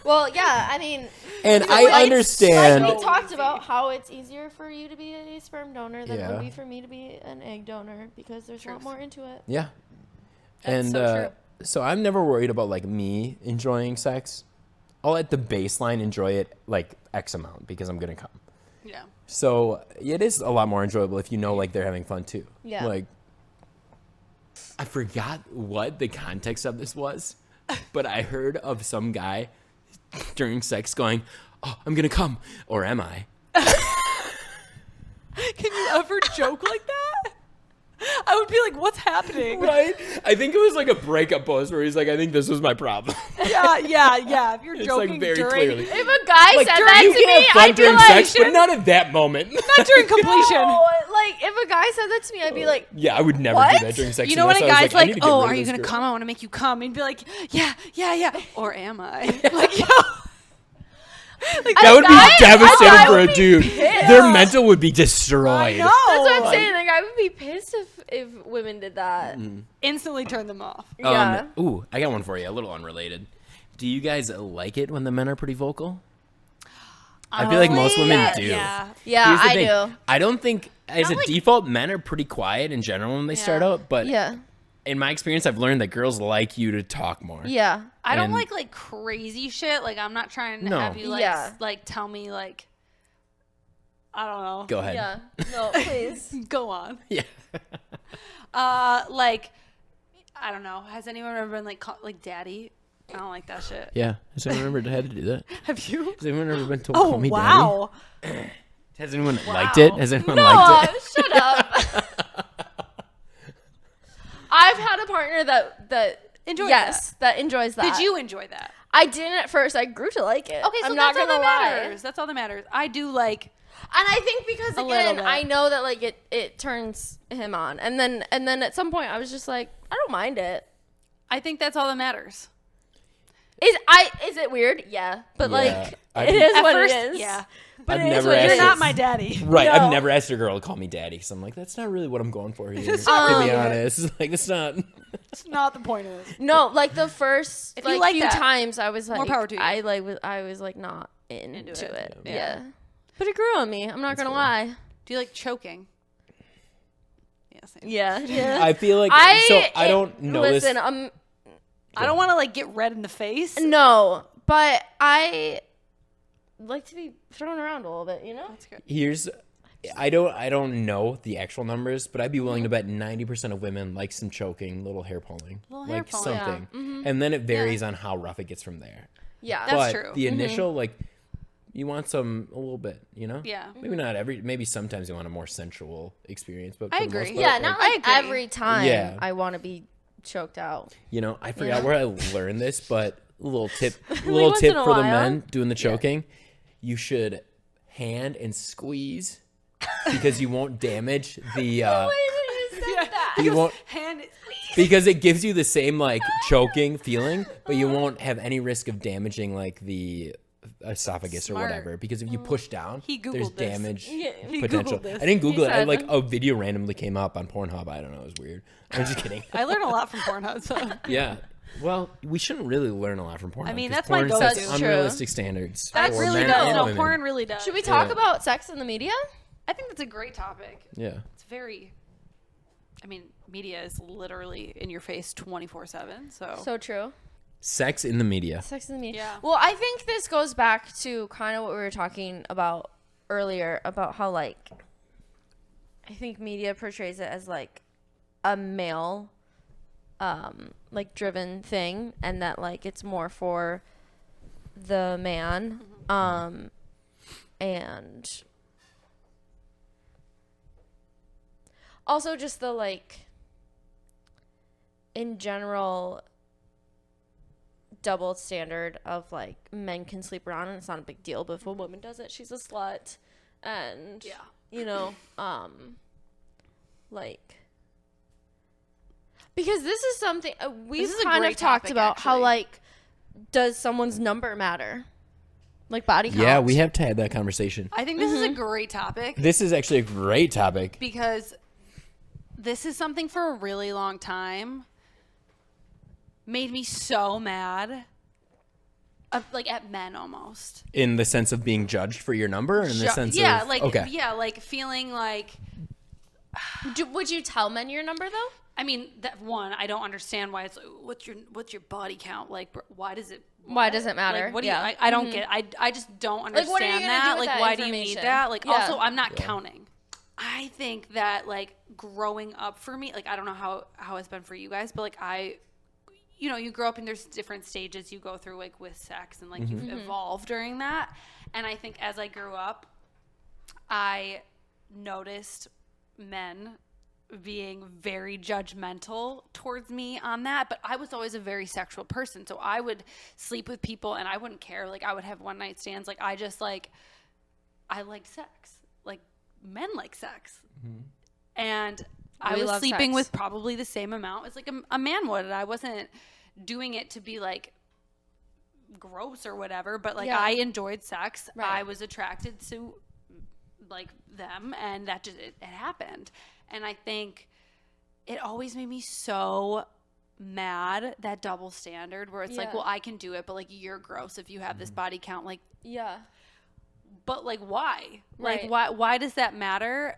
Well, yeah, I mean, And I like- understand. like we talked about how it's easier for you to be a sperm donor than it Yeah. would be for me to be an egg donor because there's a lot more into it. Yeah. That's And so so I'm never worried about like me enjoying sex. I'll at the baseline enjoy it like X amount because I'm gonna come. Yeah. So it is a lot more enjoyable if you know like they're having fun too. Yeah. Like I forgot what the context of this was, but I heard of some guy during sex going, oh, I'm going to come. Or am I? Can you ever joke like that? I would be like, what's happening? Right? I think it was like a breakup post where he's like, I think this was my problem. Yeah. If you're It's joking like very during, clearly. If a guy Like, said you that to can me, have fun I'd be during like, sex, but not at that moment. not during completion. no. Like, if a guy said that to me, I'd be like, Yeah, I would never What? do that during sex. You know when a unless I was guy's I need like, to get oh, rid of are you this gonna girl. come? I want to make you come. And be like, yeah. Or am I? Like, yo. Like, That would guy- be devastating guy for would a be dude. pissed. Their mental would be destroyed. no. that's what I'm saying. Like, I would be pissed if women did that. Instantly turn them off. Yeah. Ooh, I got one for you. A little unrelated. Do you guys like it when the men are pretty vocal? I feel like most women do. Yeah. Yeah, Here's the I thing. do. I don't think, as a default, men are pretty quiet in general when they start out. But Yeah. in my experience, I've learned that girls like you to talk more. Yeah. I don't And- like crazy shit. Like, I'm not trying to No. have you, like, Yeah. like, tell me, like, I don't know. Go ahead. Yeah. No, please. Go on. Yeah. Like, I don't know. Has anyone ever been, like, like, daddy? I don't like that shit. Yeah. Has anyone ever had to do that? Have you? Has anyone ever been told Oh, call me wow. daddy? Has anyone liked it? Has anyone No, liked it? shut up. I've had a partner that Enjoys that enjoys that. Did you enjoy that? I didn't at first. I grew to like it. Okay, so I'm that's not all gonna that lie. matters. That's all that matters. I do like. And I think because A little again, bit. I know that like it turns him on, and then at some point I was just like, I don't mind it. I think that's all that matters. Is it weird? Yeah, but Yeah. like I've- it is At what first, it is. yeah. but I've it is never what it asked You're is. not my daddy. Right. No. I've never asked a girl to call me daddy because I'm like, that's not really what I'm going for here. To be honest. Like, it's not. That's not the point of this. No, like the first If you like like few that, times I was like, more power to you. I was like not into it. Yeah. Yeah. But it grew on me. I'm not gonna fair. lie. Do you like choking? Yeah, same. Yeah. Yeah. I feel like. I don't know listen, this. I don't want to like get red in the face. No, but I like to be thrown around a little bit, you know? That's good. Here's. I don't know the actual numbers, but I'd be willing to bet 90% of women like some choking, little hair pulling, Little hair like pulling, yeah. something, and then it varies on how rough it gets from there. Yeah. That's but true. the initial, like, you want a little bit, you know? Yeah. Maybe not maybe sometimes you want a more sensual experience, but I for the most agree. part, yeah, not I like agree. every time Yeah. I want to be choked out. You know, I forgot where I learned this, but a little tip, once for in a the while. men doing the choking. You should hand and squeeze because you won't damage the. You won't Hand. because it gives you the same like choking feeling, but you won't have any risk of damaging like the esophagus Smart. or whatever. Because if you push down, He Googled there's this. damage He potential. Googled this. I didn't Google it. I said- like a video randomly came up on Pornhub. I don't know. It was weird. I'm just kidding. I learn a lot from Pornhub. So. Yeah. Well, we shouldn't really learn a lot from porn. I mean, 'cause that's my porn go-to. sets That's true. unrealistic standards. That for really men does. and No, women. porn really does. Should we talk Yeah. about sex in the media? I think that's a great topic. Yeah. It's very. I mean, media is literally in your face 24/7. So true. Sex in the media. Sex in the media. Yeah. Well, I think this goes back to kind of what we were talking about earlier about how like I think media portrays it as like a male like driven thing and that like it's more for the man and also just the like in general double standard of like men can sleep around and it's not a big deal, but if a woman does it, she's a slut. And Yeah. you know, like because this is something we've is a kind of great talked topic, about how actually. like does someone's number matter? Like body count. Yeah, we have to have that conversation. I think this is a great topic This is actually a great topic. because this is something for a really long time made me so mad. Like at men almost. In the sense of being judged for your number, or in the sense yeah, of like okay. yeah, like feeling like Would you tell men your number though? I mean that one I don't understand why it's what's your body count like why does it Why does it matter? like what do Yeah. you I don't get I just don't understand what are you gonna do that with like that why do you need information? that like Yeah. also I'm not counting. I think that like growing up for me like I don't know how it's been for you guys but like you know you grow up and there's different stages you go through like with sex and like you've evolved during that And I think as I grew up, I noticed men being very judgmental towards me on that, but I was always a very sexual person. So I would sleep with people and I wouldn't care. Like I would have one night stands. Like I just like, I like sex. Like men like sex. And I was sleeping with probably the same amount as like a man would. And I wasn't doing it to be like gross or whatever, but like I enjoyed sex. Right. I was attracted to like them, and that just it happened. And I think it always made me so mad, that double standard where it's like, well, I can do it, but like you're gross if you have this body count. Like, but like why? Right. Like why does that matter?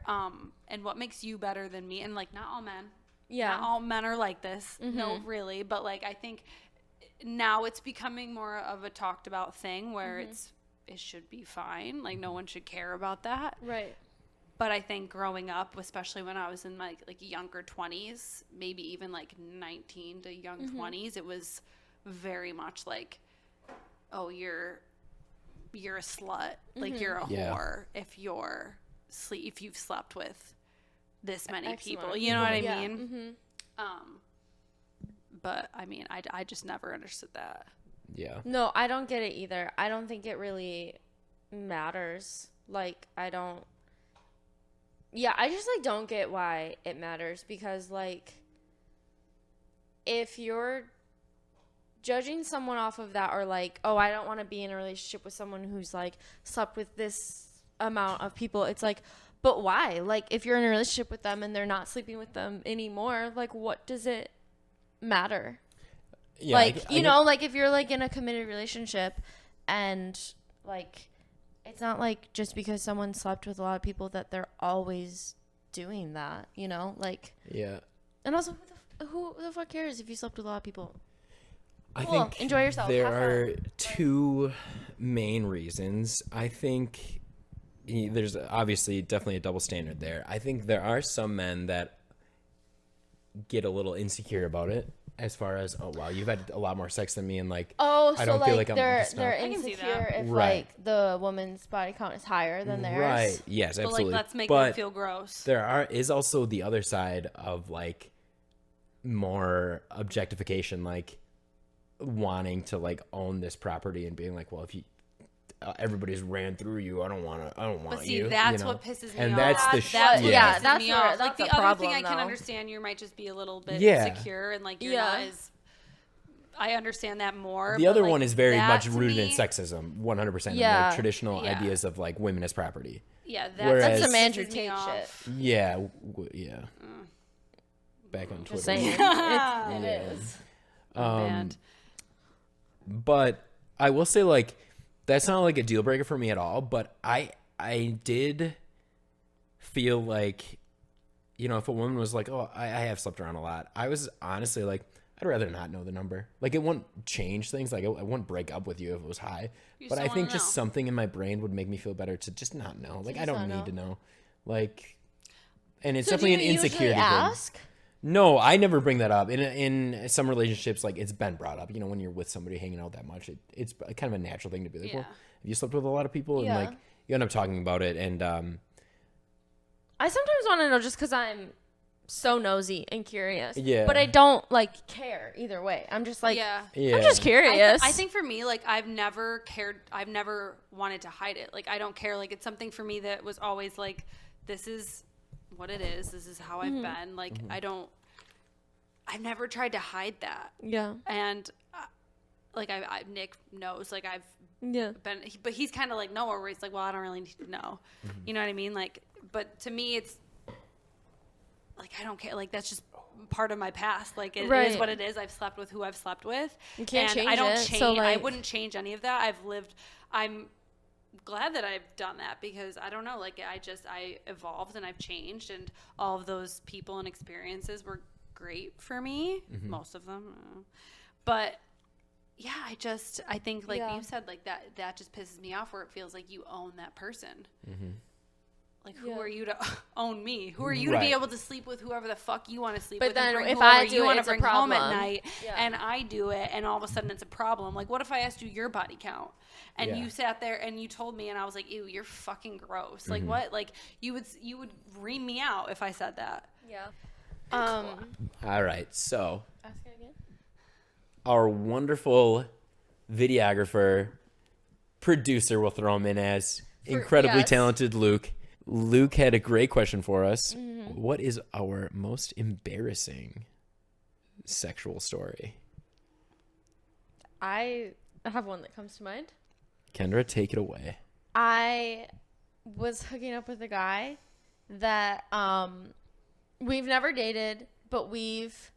And what makes you better than me? And like not all men. Not all men are like this. No, really. But like I think now it's becoming more of a talked about thing where it should be fine. Like no one should care about that. Right. But I think growing up, especially when I was in my like younger 20s, maybe even like 19 to young 20s, it was very much like, oh, you're a slut. Like you're a whore if you've slept with this many people. You know what I mean? But I mean, I just never understood that. Yeah. No, I don't get it either. I don't think it really matters. Like, I just like don't get why it matters, because like if you're judging someone off of that, or like, oh, I don't want to be in a relationship with someone who's like slept with this amount of people, it's like, but why? Like if you're in a relationship with them and they're not sleeping with them anymore, like what does it matter? Yeah, like you know, like if you're like in a committed relationship and like it's not like just because someone slept with a lot of people that they're always doing that, you know? Like, yeah. And also, who the fuck cares if you slept with a lot of people? I Cool. think Enjoy yourself. there Have are fun. two main reasons. I think there's obviously definitely a double standard there. I think there are some men that get a little insecure about it, as far as, oh wow, you've had a lot more sex than me, and like, Oh, I so don't like feel like I'm they're I can see insecure that. if Right. like the woman's body count is higher than theirs. Right. Yes, But absolutely. like, let's make But them feel gross. there is also the other side of like more objectification, like wanting to like own this property and being like, well, if you everybody's ran through you, I don't want But see, you. that's you know? what pisses me And off. that's the That's what yeah, pisses that's me where- off. that's Like the a other thing problem, I can though. understand, you might just be a little bit Yeah. insecure and like you're Yeah. not as. I understand that more. The but, other like, one is very that much to rooted in me- sexism, 100%, and Yeah. like traditional Yeah. ideas of like women as property. Yeah, Whereas- That's That's some Andrew pisses me Tate off. shit. Yeah, yeah. Back on Twitter. Just saying. It Yeah. is. Band. But I will say, like, that's not like a deal breaker for me at all. But I did feel like, you know, if a woman was like, oh, I have slept around a lot, I was honestly like, I'd rather not know the number. Like, it wouldn't change things. Like, I wouldn't break up with you if it was high. You But I still think wanna just know. something in my brain would make me feel better to just not know. Like, I just don't not need to know. know. Like, and it's So do definitely you an insecurity usually thing. ask? No, I never bring that up. In some relationships, like, it's been brought up. You know, when you're with somebody hanging out that much, it's kind of a natural thing to be like, well, Yeah. have you slept with a lot of people? And Yeah. like, you end up talking about it. And I sometimes want to know just because I'm so nosy and curious. Yeah. But I don't like care either way. I'm just like, Yeah. yeah, I'm just curious. I think for me, like, I've never cared. I've never wanted to hide it. Like, I don't care. Like, it's something for me that was always like, this is what it is. This is how I've been. Like, I've never tried to hide that. Yeah. And like, Nick knows, like, I've Yeah. been, but he's kind of like Noah, where he's like, well, I don't really need to know. You know what I mean? Like, but to me, it's like, I don't care. Like, that's just part of my past. Like, it is Right. what it is. I've slept with who I've slept with. You can't and change I don't it, change. so, I like- wouldn't change any of that. I'm glad that I've done that, because I don't know, like, I evolved and I've changed, and all of those people and experiences were great for me. Most of them. But yeah, I think like Yeah. you said, like that just pisses me off, where it feels like you own that person. Like, who are you to own me? Who are you to be able to sleep with whoever the fuck you want to sleep with? But then and if I do you it, want to it's a bring home at problem. night, and I do it, and all of a sudden it's a problem. Like, what if I asked you your body count, and you sat there and you told me, and I was like, ew, you're fucking gross. Like, what? Like, you would ream me out if I said that. Yeah. All right, so Ask it again. our wonderful videographer, producer, we'll throw him in as incredibly talented Luke. Luke had a great question for us. Mm-hmm. What is our most embarrassing sexual story? I have one that comes to mind. Kendra, take it away. I was hooking up with a guy that we've never dated, but we've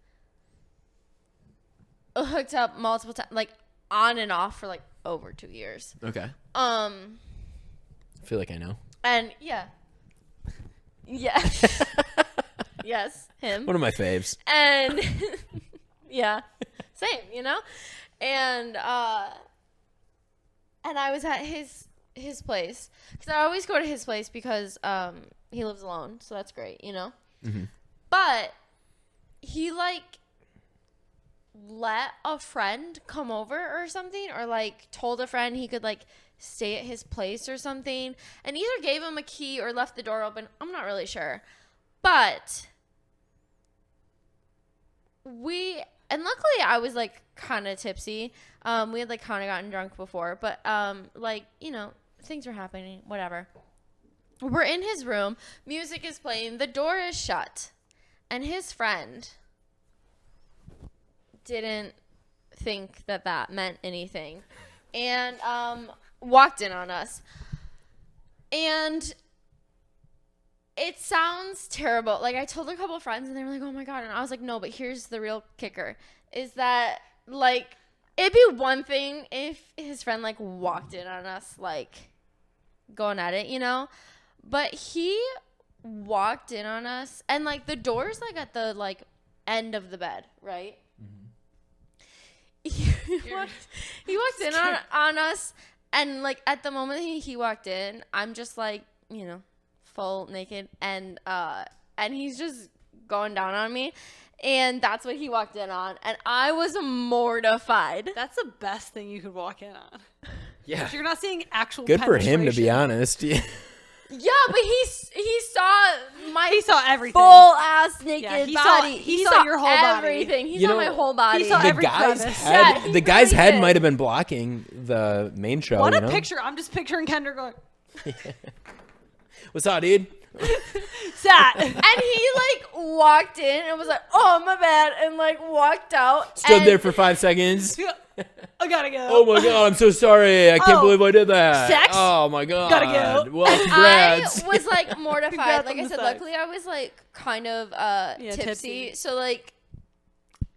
hooked up multiple times, like on and off for like over 2 years. Okay. I feel like I know. And yeah. Yes, him. One of my faves. And yeah, same, you know? And I was at his place, because I always go to his place because he lives alone, so that's great, you know? Mm-hmm. But he like let a friend come over or something, or like told a friend he could like stay at his place or something, and either gave him a key or left the door open. I'm not really sure. But and luckily I was like kind of tipsy. We had like kind of gotten drunk before, but like, you know, things were happening, whatever. We're in his room, music is playing, the door is shut, and his friend didn't think that meant anything, and walked in on us. And it sounds terrible. Like, I told a couple friends, and they were like, oh my God. And I was like, no, but here's the real kicker, is that, like, it'd be one thing if his friend, like, walked in on us, like, going at it, you know? But he walked in on us, and, like, the door's, like, at the, like, end of the bed, right? Mm-hmm. He walked in on us, and, like, at the moment he walked in, I'm just, like, you know, full naked, and he's just going down on me, and that's what he walked in on, and I was mortified. That's the best thing you could walk in on. Yeah, you're not seeing actual good for him, to be honest. Yeah. Yeah, but he saw everything, full ass naked body. He saw your whole everything. body. He saw my whole body. He saw every the guy's head might have been blocking the main show. What a picture! I'm just picturing Kendra going. What's up, dude? Sat. And he like walked in and was like, oh my bad, and like walked out. Stood there for 5 seconds. I gotta go. Oh my God, I'm so sorry. I can't believe I did that. Sex? Oh my God. Gotta go. Well, congrats. I was like mortified. Congrats like on I the said, sex. luckily I was like kind of tipsy. So like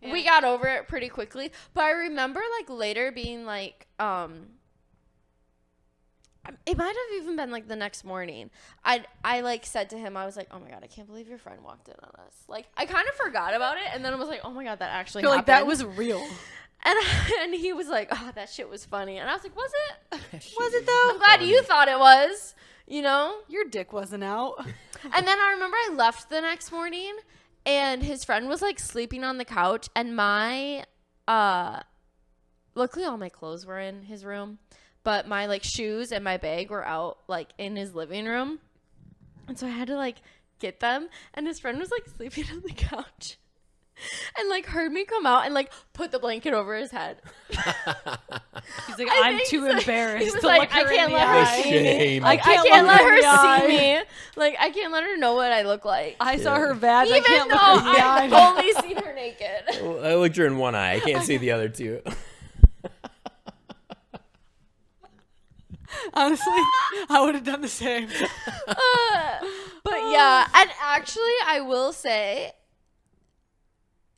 we Yeah. got over it pretty quickly. But I remember like later being like, it might have even been like the next morning. I like said to him, I was like, oh my God, I can't believe your friend walked in on us. Like, I kind of forgot about it, and then I was like, oh my God, that actually happened. Like that was real. And he was like, oh, that shit was funny. And I was like, was it? Was it though? I'm glad you thought it was, you know? Your dick wasn't out. And then I remember I left the next morning, and his friend was like sleeping on the couch, and my luckily all my clothes were in his room, but my like shoes and my bag were out like in his living room, and so I had to like get them, and his friend was like sleeping on the couch and like heard me come out and like put the blanket over his head. He's like, I'm too embarrassed. He was to like, look her I can't in the let eye. her see me. Shame. Like, I can't let her see me. Like, I can't let her know what I look like. I saw her badge. I Even can't though look her in the I've eye. only seen her naked. Well, I looked her in one eye. I can't see the other two. Honestly, I would have done the same. But yeah, and actually, I will say,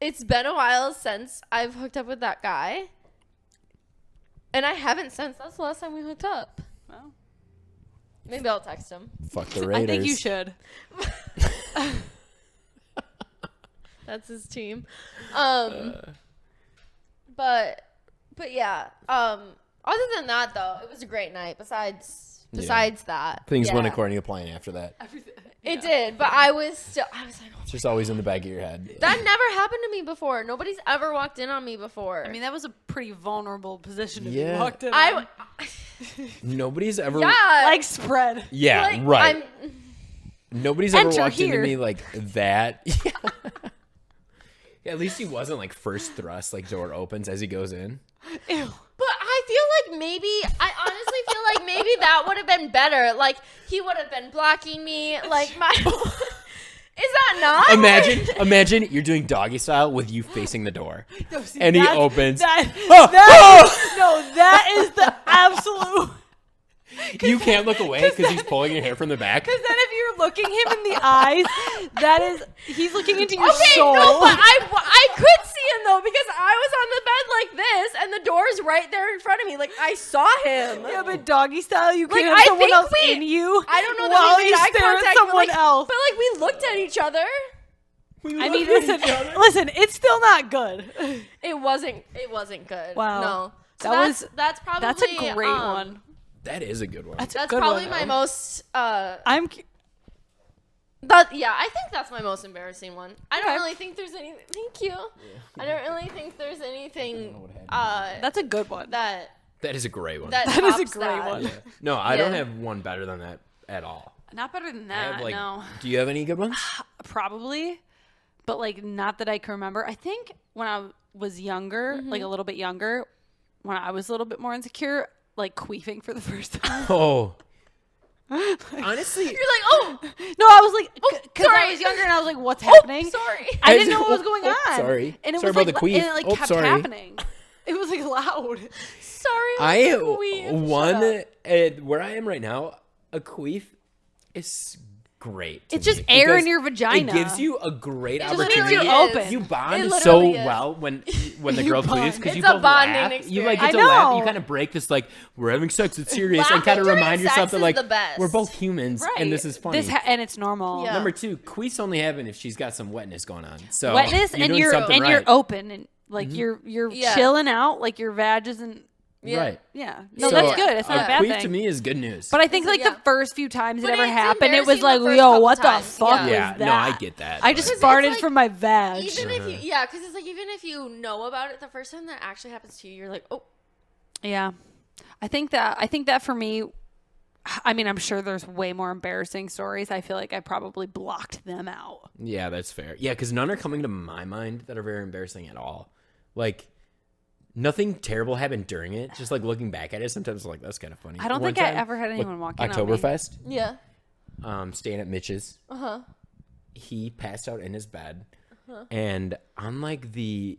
it's been a while since I've hooked up with that guy. And I haven't since. That's the last time we hooked up. Well, maybe I'll text him. Fuck the Raiders. I think you should. That's his team. But yeah. Other than that, though, it was a great night. Besides Besides that, Things yeah. went according to plan after that. It did, but I was like, It's just always in the back of your head. that never happened to me before. Nobody's ever walked in on me before. I mean, that was a pretty vulnerable position to be Yeah. walked in on. Nobody's ever. yeah, Like spread. Yeah, like, right. Nobody's ever Enter walked into here. me like that. Yeah, at least he wasn't like first thrust, like door opens as he goes in. Ew. But I feel like I honestly feel like maybe that would have been better. Like he would have been blocking me. Like my, is that not? Imagine you're doing doggy style with you facing the door, No, see, and he that's- opens. That is the absolute. You can't look away because he's pulling your hair from the back. Because then if you're looking him in the eyes, he's looking into your Okay, soul. no, but I could see him though because I was on the bed like this, and the door's right there in front of me. Like I saw him. Yeah, but doggy style, you Like, can I have someone think else we- in you. I don't know while that we made you eye stare contact, at someone but else. But like we looked at each other. I mean, listen, it's still not good. It wasn't good. Wow. No. So That's that's a great one. That is a good one. That's That's a good probably one. my most. Yeah, I think that's my most embarrassing one. I don't Okay. really think there's anything. Thank you. I don't really think there's anything. that's a good one. That is a great one. That That is a tops great that. one. Yeah. No, I don't Yeah. have one better than that at all. Not better than I have that, like. no. Do you have any good ones? Probably, but like not that I can remember. I think when I was younger, Mm-hmm. like a little bit younger, when I was a little bit more insecure, like queefing for the first time. Oh. Honestly, You're like, oh, No, I was like, because I sorry. was younger and I was like, what's happening? sorry. I didn't know what was going on. Sorry. And it Sorry was about like, the queef. and it like Oh, kept sorry. happening. It was like loud. Sorry. I queef. Shut one up. where I am right now. A queef is great. to It's just me air in because your vagina. It gives you a great just opportunity. leaves you open. You bond It so literally is. well when the You girl bond. queefs because you It's a both bonding laugh. You like experience. get to I laugh. know. You kind of break this like we're having sex. It's serious, and Laughing kind of during remind yourself sex that is like the best. we're both humans Right. and this is funny. And it's normal. Yeah. Number two, queefs only happen if she's got some wetness going on. So Wetness and doing you're something you're right. open and like you're Yeah. chilling out, like your vag isn't. Yeah. Right. Yeah. No, So, that's good. It's not a a bad queef thing. to me is good news. But I think like Yeah. the first few times it But ever it's happened, it was embarrassing like, the first yo, couple what the times. fuck Yeah. was yeah, that? no, I get that. I just Because it's farted like- from my vag. Even if you, yeah, because it's like even if you know about it the first time that actually happens to you, you're like, oh, Yeah. I think that for me, I mean, I'm sure there's way more embarrassing stories. I feel like I probably blocked them out. Yeah, that's fair. Yeah, because none are coming to my mind that are very embarrassing at all. Like, nothing terrible happened during it. Just like looking back at it, sometimes like that's kind of funny. I don't One think I time, ever had anyone walk in on me. Oktoberfest, yeah, staying at Mitch's. He passed out in his bed, and on like the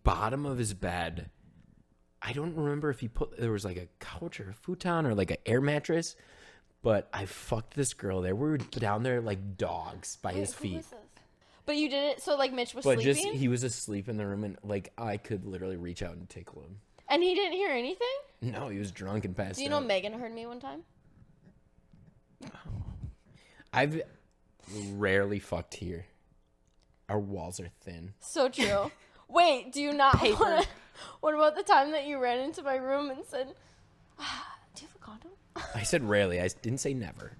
bottom of his bed, I don't remember if there was like a couch or a futon or like an air mattress, but I fucked this girl there. We were down there like dogs by his Who feet. was this? But you did it so like Mitch was But sleeping, just he was asleep in the room, and like I could literally reach out and tickle him. and he didn't hear anything. No, he was drunk and passed Do you know out. Megan heard me one time? I've rarely fucked here. Our walls are thin. So true. Wait, do you not? Paper. What about the time that you ran into my room and said, "Do you have a condom?" I said rarely. I didn't say never.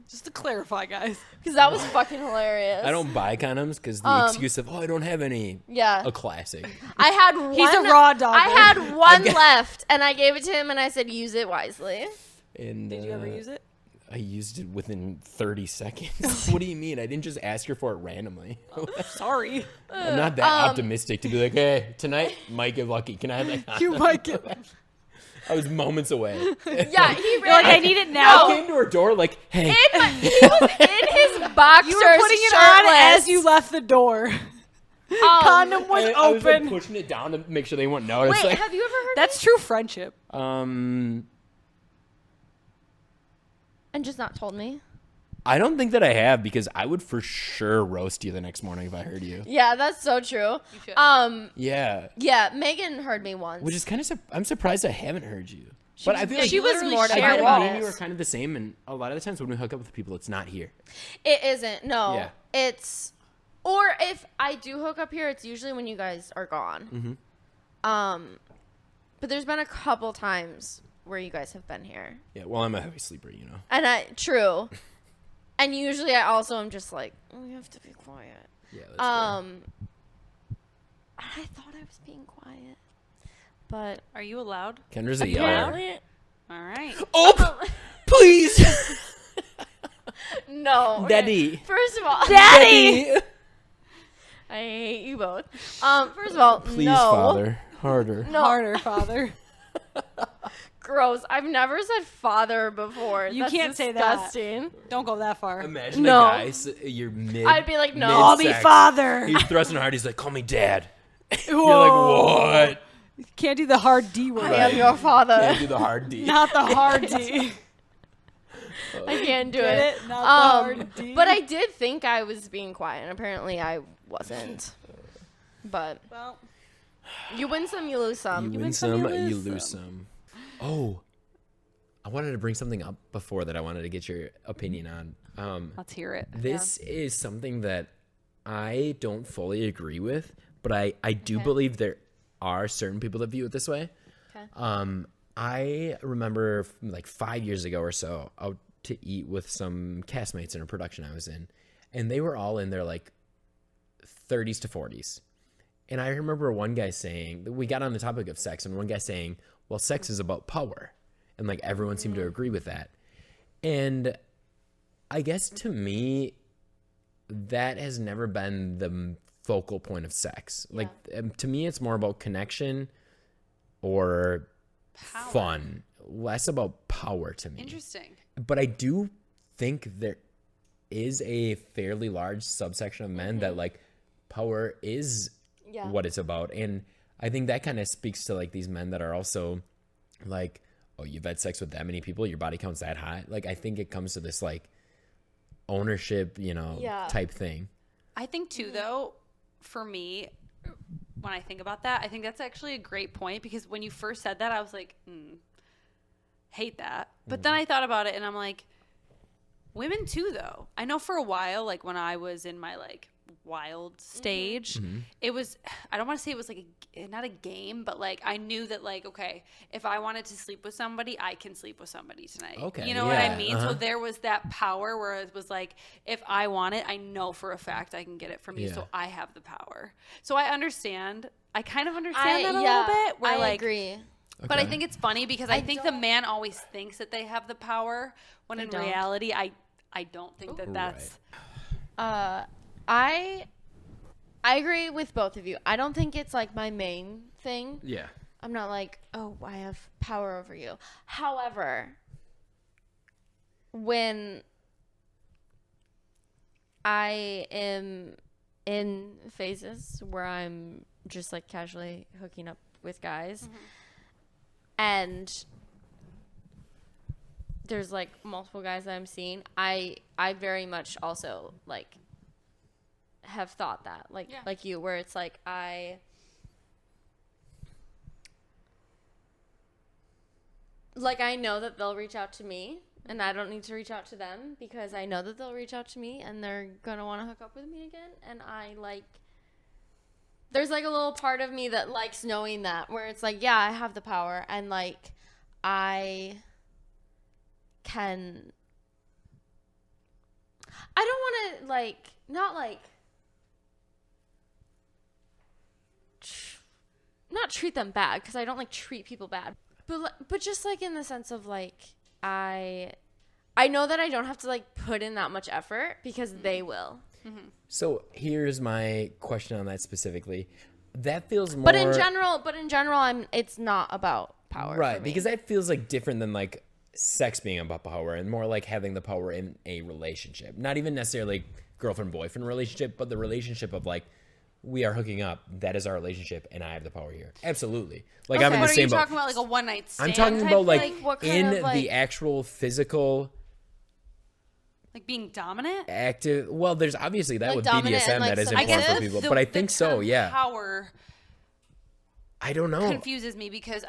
Just to clarify, guys. Because that was fucking hilarious. I don't buy condoms because the excuse of I don't have any. Yeah. A classic. I had one. He's a raw dogger. I had one left, and I gave it to him, and I said, "Use it wisely." And Did you ever use it? I used it within 30 seconds. What do you mean? I didn't just ask her for it randomly. Sorry. I'm not that optimistic to be like, hey, tonight might get lucky. Can I have that condom? You might get. I was moments away. Yeah, he You're ran. like, I need it I now. came to her door like, hey. He was in his boxers, You were putting it on as you left the door. Condom was I was like open. pushing it down to make sure they wouldn't notice. Wait, Like, have you ever heard? That's true friendship. And just not told me. I don't think that I have because I would for sure roast you the next morning if I heard you. Yeah, that's so true. should. Yeah. Yeah, Megan heard me once. Which is kind of, I'm surprised I haven't heard you. But I feel like she was literally mortified shared I feel about like it. me and you are kind of the same, and a lot of the times when we hook up with people, it's not here. It isn't. No. Yeah. It's, or if I do hook up here, it's usually when you guys are gone. Mm-hmm. But there's been a couple times where you guys have been here. Yeah, well, I'm a heavy sleeper, you know. And true. And usually I also am just like, you have to be quiet. Yeah, that's fair. I thought I was being quiet. But Are you allowed? Kendra's a yeller. apparently, All right. Oh, please. no. Okay. Daddy. First of all, Daddy. I hate you both. First of all, Please, no. Father. Harder. No. Harder, father. Gross. I've never said father before. You That's can't say that. disgusting. Don't go that far. Imagine No. a guy, you're mid. I'd be like, no. Call me mid-sex. father. He's thrusting hard. He's like, call me dad. You're like, what? Can't do the hard D word. I am your father. Can't do the hard D. Not the hard D. I can't do Get it. it? Not the hard D. But I did think I was being quiet, and apparently I wasn't. But Well, you win some, you lose some. You win some, you lose some. Oh, I wanted to bring something up before that I wanted to get your opinion on. let's hear it. This is something that I don't fully agree with, but I do Okay. believe there are certain people that view it this way. Okay. I remember like 5 years ago or so out to eat with some castmates in a production I was in, and they were all in their like 30s to 40s. And I remember one guy saying, we got on the topic of sex, and one guy saying, well, sex is about power. And like everyone seemed to agree with that. And I guess to me, that has never been the focal point of sex. Like to me, it's more about connection or fun, less about power to me. Interesting. But I do think there is a fairly large subsection of men that like power is what it's about. And I think that kind of speaks to like these men that are also like, oh, you've had sex with that many people, your body count's that high. Like I think it comes to this like ownership, type thing. I think too, though, for me, when I think about that, I think that's actually a great point, because when you first said that, I was like, hate that. But then I thought about it and I'm like, women too, though. I know for a while, like when I was in my like wild stage, it was, I don't want to say it was like not a game, but like I knew that like, okay, if I wanted to sleep with somebody, I can sleep with somebody tonight. Okay, you know what I yeah, mean? So there was that power where it was like, if I want it, I know for a fact I can get it from you, so I have the power. So I understand. I kind of understand that a little bit. Where I like, agree. but I think it's funny because I think the man always thinks that they have the power, when in reality, I don't think that that's. I agree with both of you. I don't think it's like my main thing. Yeah. I'm not like, oh, I have power over you. However, when I am in phases where I'm just like casually hooking up with guys, and there's like multiple guys that I'm seeing, I very much also like have thought that like you, where it's like I know that they'll reach out to me and I don't need to reach out to them, because I know that they'll reach out to me and they're gonna want to hook up with me again, and I like, there's like a little part of me that likes knowing that, where it's like, yeah, I have the power, and like I don't want to like, not like not treat them bad, because I don't like treat people bad, but just like in the sense of like I know that I don't have to like put in that much effort, because they will. So here's my question on that specifically. That feels more. But in general, it's not about power, right? for me. Because that feels like different than like sex being about power, and more like having the power in a relationship. Not even necessarily girlfriend boyfriend relationship, but the relationship of like, we are hooking up. That is our relationship, and I have the power here. Absolutely. Like I'm in the What are you same boat. talking about? Like a one night stand? I'm talking type about like, thing? what kind in of, like- the actual physical Like being dominant? active. Well, there's obviously that Like with dominant BDSM and, like, that is submissive? important for that's people, the- but I the think so. term Yeah. Power I don't know. confuses me, because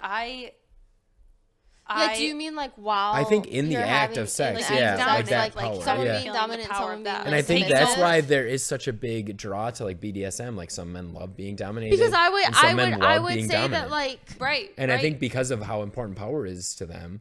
Yeah, do you mean like while I think in the you're act having- of sex, like, yeah, dominant, like that power, someone yeah. being Feeling the dominant, power someone of being that. And I think submissive. that's why there is such a big draw to like BDSM. Like some men love being dominated. Because I and some men would love being say dominant. that like Right. And right. I think because of how important power is to them.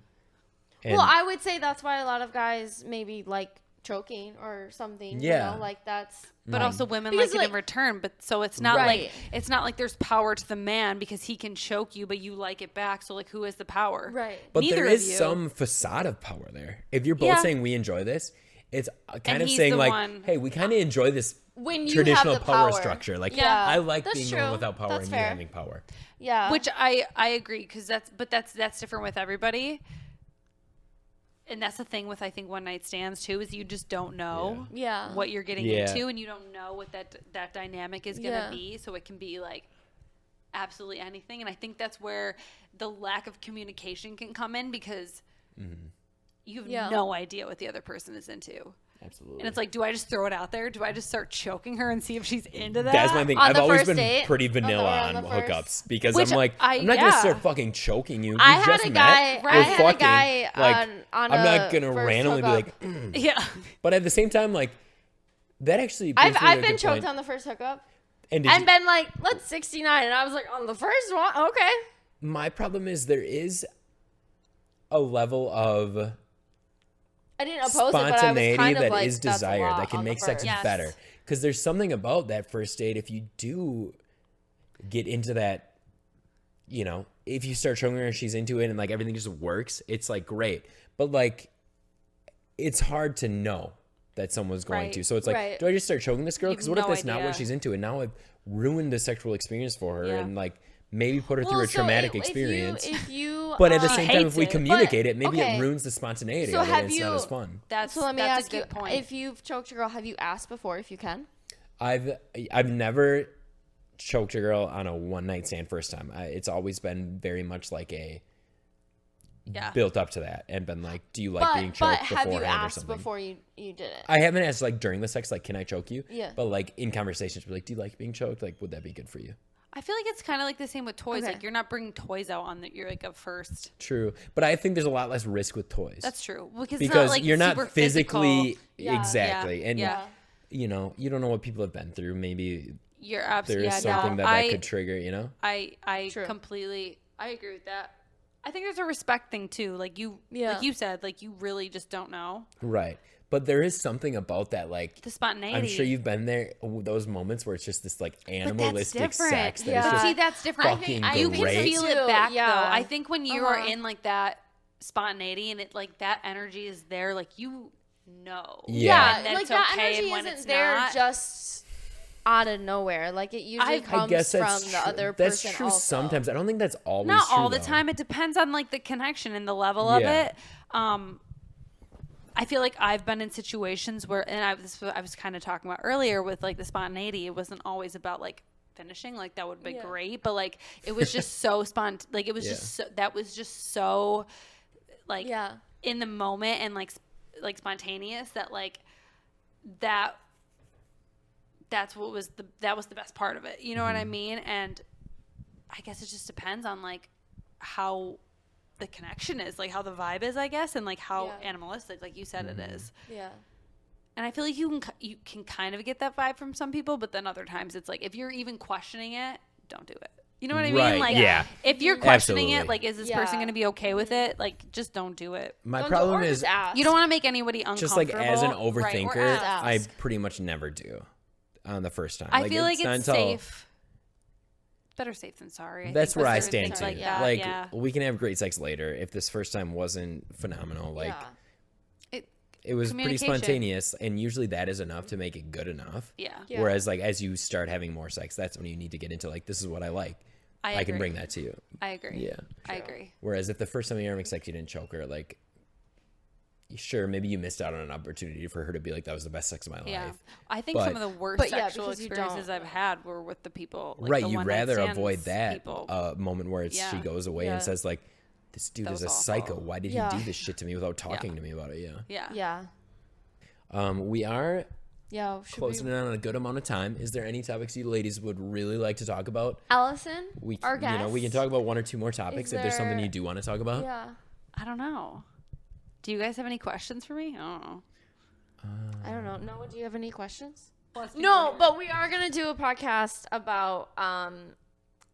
And well, I would say that's why a lot of guys maybe like choking or something. Yeah. You know, like that's. But also women Because, like it in like- return. But so it's not Right. like there's power to the man because he can choke you, but you like it back. So like, who has the power? Right. But Neither there of is you. some facade of power there. If you're both Yeah. saying we enjoy this, it's kind And of he's saying the like, one- hey, we kind of enjoy this When you traditional have the power power. structure. Like, Yeah, I like that's being the one true. without power That's and fair. you having power. Yeah. Which I agree because that's different with everybody. And that's the thing with I think one night stands too is you just don't know Yeah. what you're getting Yeah. into and you don't know what that dynamic is going to be. So it can be like absolutely anything. And I think that's where the lack of communication can come in because you have no idea what the other person is into. Absolutely. And it's like, do I just throw it out there? Do I just start choking her and see if she's into that? That's my thing. On I've the always first been date? pretty vanilla On on the hookups first- because Which I'm like, I'm not going to start fucking choking you. I We had just a met. guy. We're I had a fucking. guy Like, on I'm a not going to first randomly be hookup. like, Yeah. but at the same time, like, that actually. brings me to I've a been good choked point. on the first hookup And did and you- been like, let's 69, and I was like, on the first one, okay. my problem is there is a level of I didn't oppose it, but I was spontaneity kind of that like, is that's a desired lot that can on the make sex first. Yes. better. Because there's something about that first date if you do get into that, you know, if you start showing her and she's into it and like everything just works, it's like great. But like, it's hard to know that someone's going Right. to. So it's like, Right. do I just start choking this girl? You have Because what if no that's not idea. what she's into? And now I've ruined the sexual experience for her Yeah. and like maybe put her through Well, a so traumatic if experience. If you But at the uh, same time, hates if we it. communicate it, maybe okay. it ruins the spontaneity So of it. have And it's not you- as fun. That's So let me that's ask a you, good point. if you've choked a girl, have you asked before if you can? I've never choked a girl on a one night stand first time. It's always been very much like a yeah. built up to that and been like, do you like being But choked have you beforehand or asked something? before you did it? I haven't asked like during the sex, like, can I choke you? Yeah. But like in conversations, be like, do you like being choked? Like, would that be good for you? I feel like it's kind of like the same with toys. Okay. Like you're not bringing toys out on you're like a first. True. But I think there's a lot less risk with toys. That's true. because it's not, like, you're not super physically physical. Yeah. exactly. And Yeah. you know, you don't know what people have been through. Maybe You're there absolutely is something no, that could trigger, you know? I True. completely I agree with that. I think there's a respect thing too. Like you said, like you really just don't know. Right. But there is something about that, like, The spontaneity. I'm sure you've been there, those moments where it's just this, like, animalistic different. sex. That Yeah. is But just see, that's different. fucking You can great. feel Too, it back yeah. though. I think when you are Uh-huh. in like that spontaneity and it like that energy is there, like you know. Yeah. And like it's that okay energy when isn't it's there not. just out of nowhere. Like it usually I comes guess from that's the true. other That's person true also. sometimes. I don't think that's always Not true, all the though. time. It depends on like the connection and the level of Yeah. it. I feel like I've been in situations where, and I was kind of talking about earlier with like the spontaneity. It wasn't always about like finishing, like that would be Yeah. great, but like it was just so like it was Yeah. just so, that was just so like Yeah. in the moment and like spontaneous that like that's what was that was the best part of it. You know what I mean? And I guess it just depends on like how the connection is, like how the vibe is, I guess, and like how Yeah. animalistic, like you said, it is. Yeah. And I feel like you can kind of get that vibe from some people, but then other times it's like if you're even questioning it, don't do it. You know what I mean? Right, Like yeah. if you're questioning Absolutely. it, like is this person going to be okay with it? Like just don't do it. My Don't problem or is just ask. You don't want to make anybody uncomfortable. just like as an right, overthinker, or ask. I pretty much never do on the first time. I feel like not it's until- safe. Better safe than sorry. That's think where with I certain stand things too. like that, Like yeah. we can have great sex later if this first time wasn't phenomenal. Like Yeah. it was pretty Communication. spontaneous, and usually that is enough to make it good enough. Yeah. Yeah. Whereas like as you start having more sex, that's when you need to get into like this is what I like. I I can agree. bring that to you. I agree. Yeah. I agree. Whereas if the first time you're having sex you didn't choke her, like sure, maybe you missed out on an opportunity for her to be like that was the best sex of my Yeah. life. I think But- some of the worst But yeah, sexual because you experiences don't- I've had were with the people. Like Right, the you'd one-night rather stands avoid that people. moment where it's, she Yeah. goes away Yeah. and says like, "This dude That is a was awful. psycho. Why did Yeah. he do this shit to me without talking to me about it?" Yeah. Yeah. Yeah. We are Yeah. Should closing in on a good amount of time. Is there any topics you ladies would really like to talk about? Allison, We our you know we can guest, talk about one or two more topics if there's something there- you do want to talk about. Yeah. I don't know. Do you guys have any questions for me? I don't know. I don't know. Noah, do you have any questions? No, but we are going to do a podcast about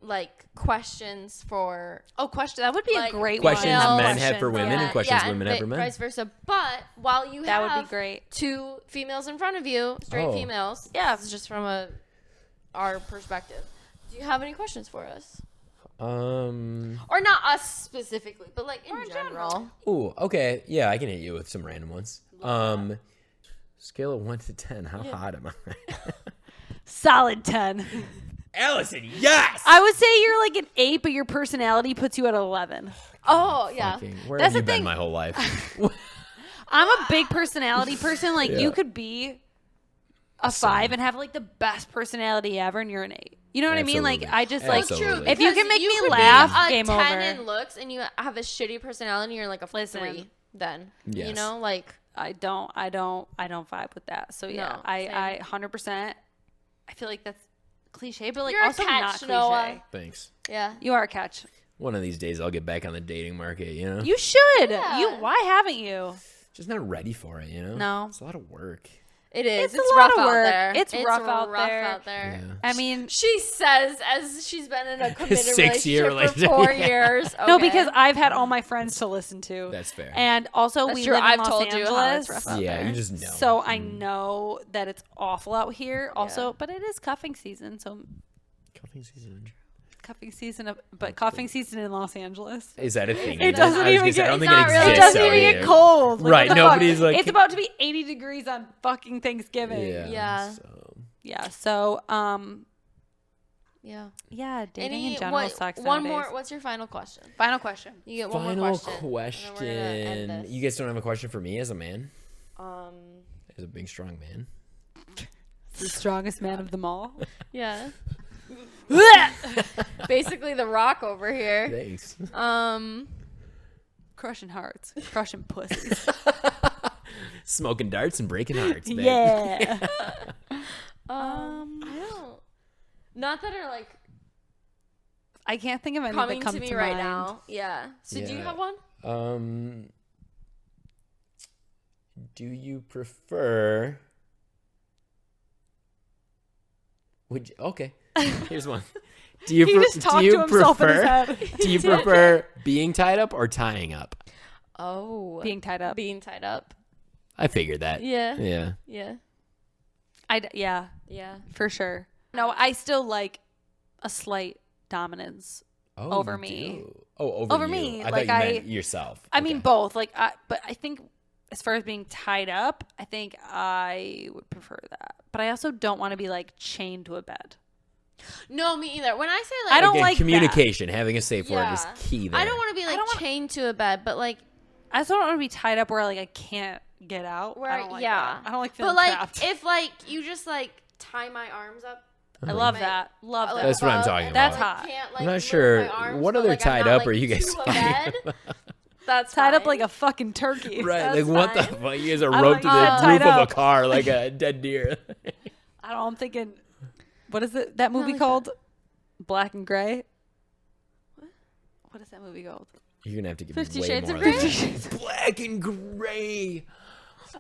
like questions for question. That would be like, a great questions one. men have for women and questions women have for men. Vice versa. But while you That have would be great. 2 females in front of you, straight females. Yeah. This is just from our perspective. Do you have any questions for us? Or not us specifically, but like in general. Ooh, okay. Yeah, I can hit you with some random ones. Scale of 1 to 10. How hot am I? Solid 10. Allison, yes! I would say you're like an 8, but your personality puts you at 11. Oh, yeah. Where That's have you the been thing. my whole life? I'm a big personality person. Like, Yeah. you could be a 5 and have like the best personality ever, and you're an 8. You know what I mean? Like, Absolutely. I just like, Absolutely. if you can make you me could laugh, be a game 10 over. in looks, and you have a shitty personality, you're like a 3 then. Yes. You know, like. I don't vibe with that. So yeah, No, I 100%. I feel like that's cliche, but like You're a also catch, not cliche. Noah. Thanks. Yeah. You are a catch. One of these days I'll get back on the dating market, you know? You should. Yeah. Why haven't you? Just not ready for it, you know? No. It's a lot of work. It is. It's a It's lot rough of out work. there. It's rough out there. Yeah. I mean, She says as she's been in a committed 6-year relationship for 4 relationship. years. no, Okay. because I've had all my friends to listen to. That's fair. And also, That's we true. live in I've Los told you Angeles. how it's rough out Yeah, there. you just know. So I know that it's awful out here. Also, but it is cuffing season. So Cuffing season. cuffing season in Los Angeles. Is that a thing? It doesn't even get. I don't It's think it not really. It exists doesn't out even here. get cold. Like, Right, what the fuck? nobody's like- It's about to be 80 degrees on fucking Thanksgiving. Yeah. Yeah. Yeah. So Yeah. yeah, dating in general sucks. One nowadays. more. What's your final question? Final question. You get one more Final question. And then we're gonna end this. You guys don't have a question for me as a man? Um. As a big, strong man? The strongest man of them all. Yeah. Basically, the Rock over here. Thanks. Crushing hearts, crushing pussies. Smoking darts and breaking hearts, babe. Yeah. I don't. Not that are like I can't think of any coming that come to me to right mind. now. Yeah. So do you Yeah. have one? Do you prefer... Okay. Here's one. Do you, He just talked to himself in his head. Do you prefer being tied up or tying up? Oh. Being tied up. Being tied up. I figured that. Yeah. Yeah. Yeah. Yeah, Yeah. for sure. No, I still like a slight dominance Oh, over you me. do. Oh, over Over you. me, I like, thought you I- meant yourself. I mean Okay. both. Like, but I think as far as being tied up, I think I would prefer that. But I also don't want to be like chained to a bed. No, me either. When I say like I don't Again, like communication. Having a safe word is Yeah. key there. I don't want to be like chained to a bed, but like I also don't want to be tied up where like I can't get out. where I don't like yeah. that. I don't like feeling But like trapped. if like you just like tie my arms up. I love my- that. Love like, that. That's what I'm above, talking and That's then, hot. Can't, like, I'm not move sure. my arms, What but, other like, I'm tied not, up like, are you guys to a talking bed. about? That's tied up fine. like a fucking turkey. Right, That's like what the fine. fuck? You guys are I roped to like the that tied roof of a up. car like a dead deer. I don't know, I'm thinking, what is it? That movie like called? Black and Gray. What is that movie called? You're gonna have to give 50 me way Shades more of than Grey? that. Black and Gray.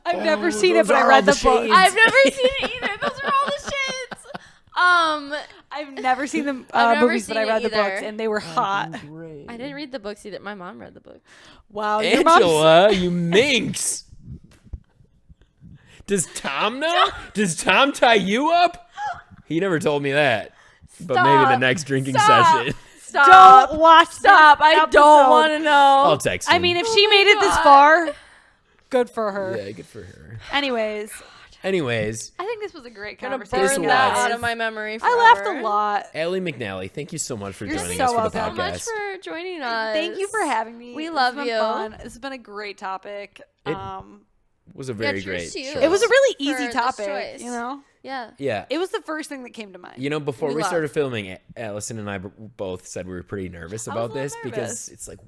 I've never Oh, seen it, those but I are read all the the book. shades. I've never seen it either. Those are all the shades. I've never seen the I've never movies, but I seen read it the books, either. and they were hot. I didn't read the books either. My mom read the book. Wow, your mom's Angela, you minx. Does Tom know? Does Tom tie you up? He never told me that. But maybe the Stop. next drinking Stop. session. Stop. don't watch. Stop. this I episode. don't want to know. I'll text him. I mean, if she Oh made my it this God. far, good for her. yeah, good for her. Anyways, Anyways, I think this was a great I'm gonna conversation. burn that was. out of my memory I laughed forever. a lot. Allie McNally, thank you so much for You're joining so us for the welcome. So much podcast. for joining us. Thank you for having me. We This love has been you. Fun. This has been a great topic. It was a very cheers great to you. choice. It was a really For easy this topic, choice. you know? Yeah. Yeah. It was the first thing that came to mind. You know, before We we love. started filming, Allison and I both said we were pretty nervous about a little this because nervous. it's like,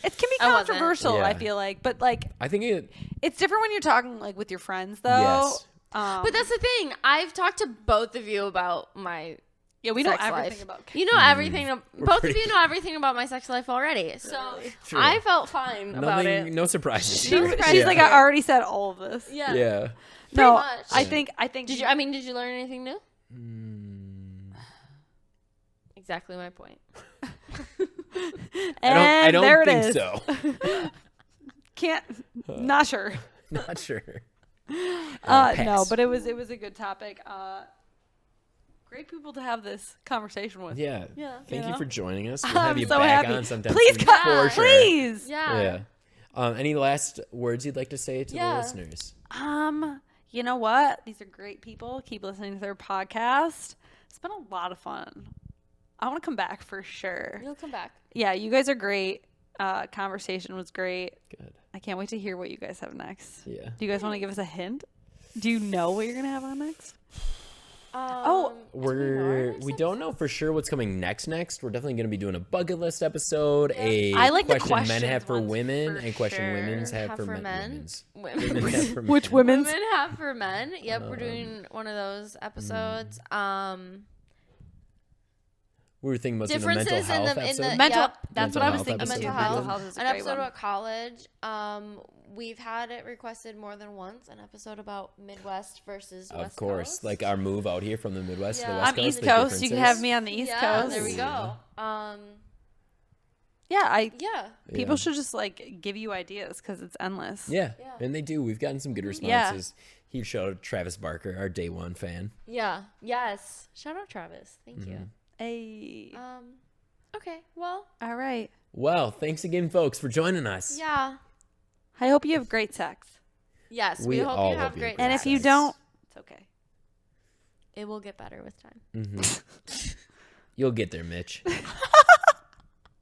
It can be I wasn't. controversial, I Yeah. feel like, but like I think it, it's different when you're talking like with your friends though. yes. But that's the thing. I've talked to both of you about my Yeah, we know sex everything life. about You know everything. Both of pretty- you know everything about my sex life already. So True. I felt fine about it. No surprises. She's here. like, I already said all of this. Yeah. Yeah. No, much. I think. Did you learn anything new? Exactly my point. I don't there it think is. so. Can't. Not sure. Not sure. No, Pass. but it was a good topic. Great people to have this conversation with. Yeah. Thank you for joining us. We'll have I'm you so back happy. on sometime. Please soon, come. for sure. Please. Yeah. Yeah. Any last words you'd like to say to the listeners? You know what? These are great people. Keep listening to their podcast. It's been a lot of fun. I want to come back for sure. You'll come back. Yeah, you guys are great. Conversation was great. Good. I can't wait to hear what you guys have next. Yeah. Do you guys want to give us a hint? Do you know what you're gonna have on next? We don't know for sure what's coming next. We're definitely going to be doing a bucket list episode, a I like the question men questions have for ones women, for and question sure. women's have Have for for men. women's. Women. Women have for Which men. women's? Women have for men. Yep, we're doing one of those episodes. We were thinking about doing a mental Differences in health the episode. Mental. Yep. That's Mental what I was health thinking. episode too. would be Mental good. health is a An great episode one. about college. We've had it requested more than once. An episode about Midwest versus Of West course, Coast. like our move out here from the Midwest to the Yeah. West I'm Coast. East the Coast. You can have differences. me on the East yeah, Coast. there we go. Yeah, Yeah. people Yeah. should just like give you ideas because it's endless. Yeah. Yeah. And they do. We've gotten some good responses. Huge shout out to Travis Barker, our day one fan. Yeah. Yes. Shout out Travis. Thank you. Hey. Okay. Well. All right. Well, thanks again, folks, for joining us. Yeah. I hope you have great sex. Yes. We We hope all you have hope you great have And great if you sex. don't, it's okay. It will get better with time. You'll get there, Mitch.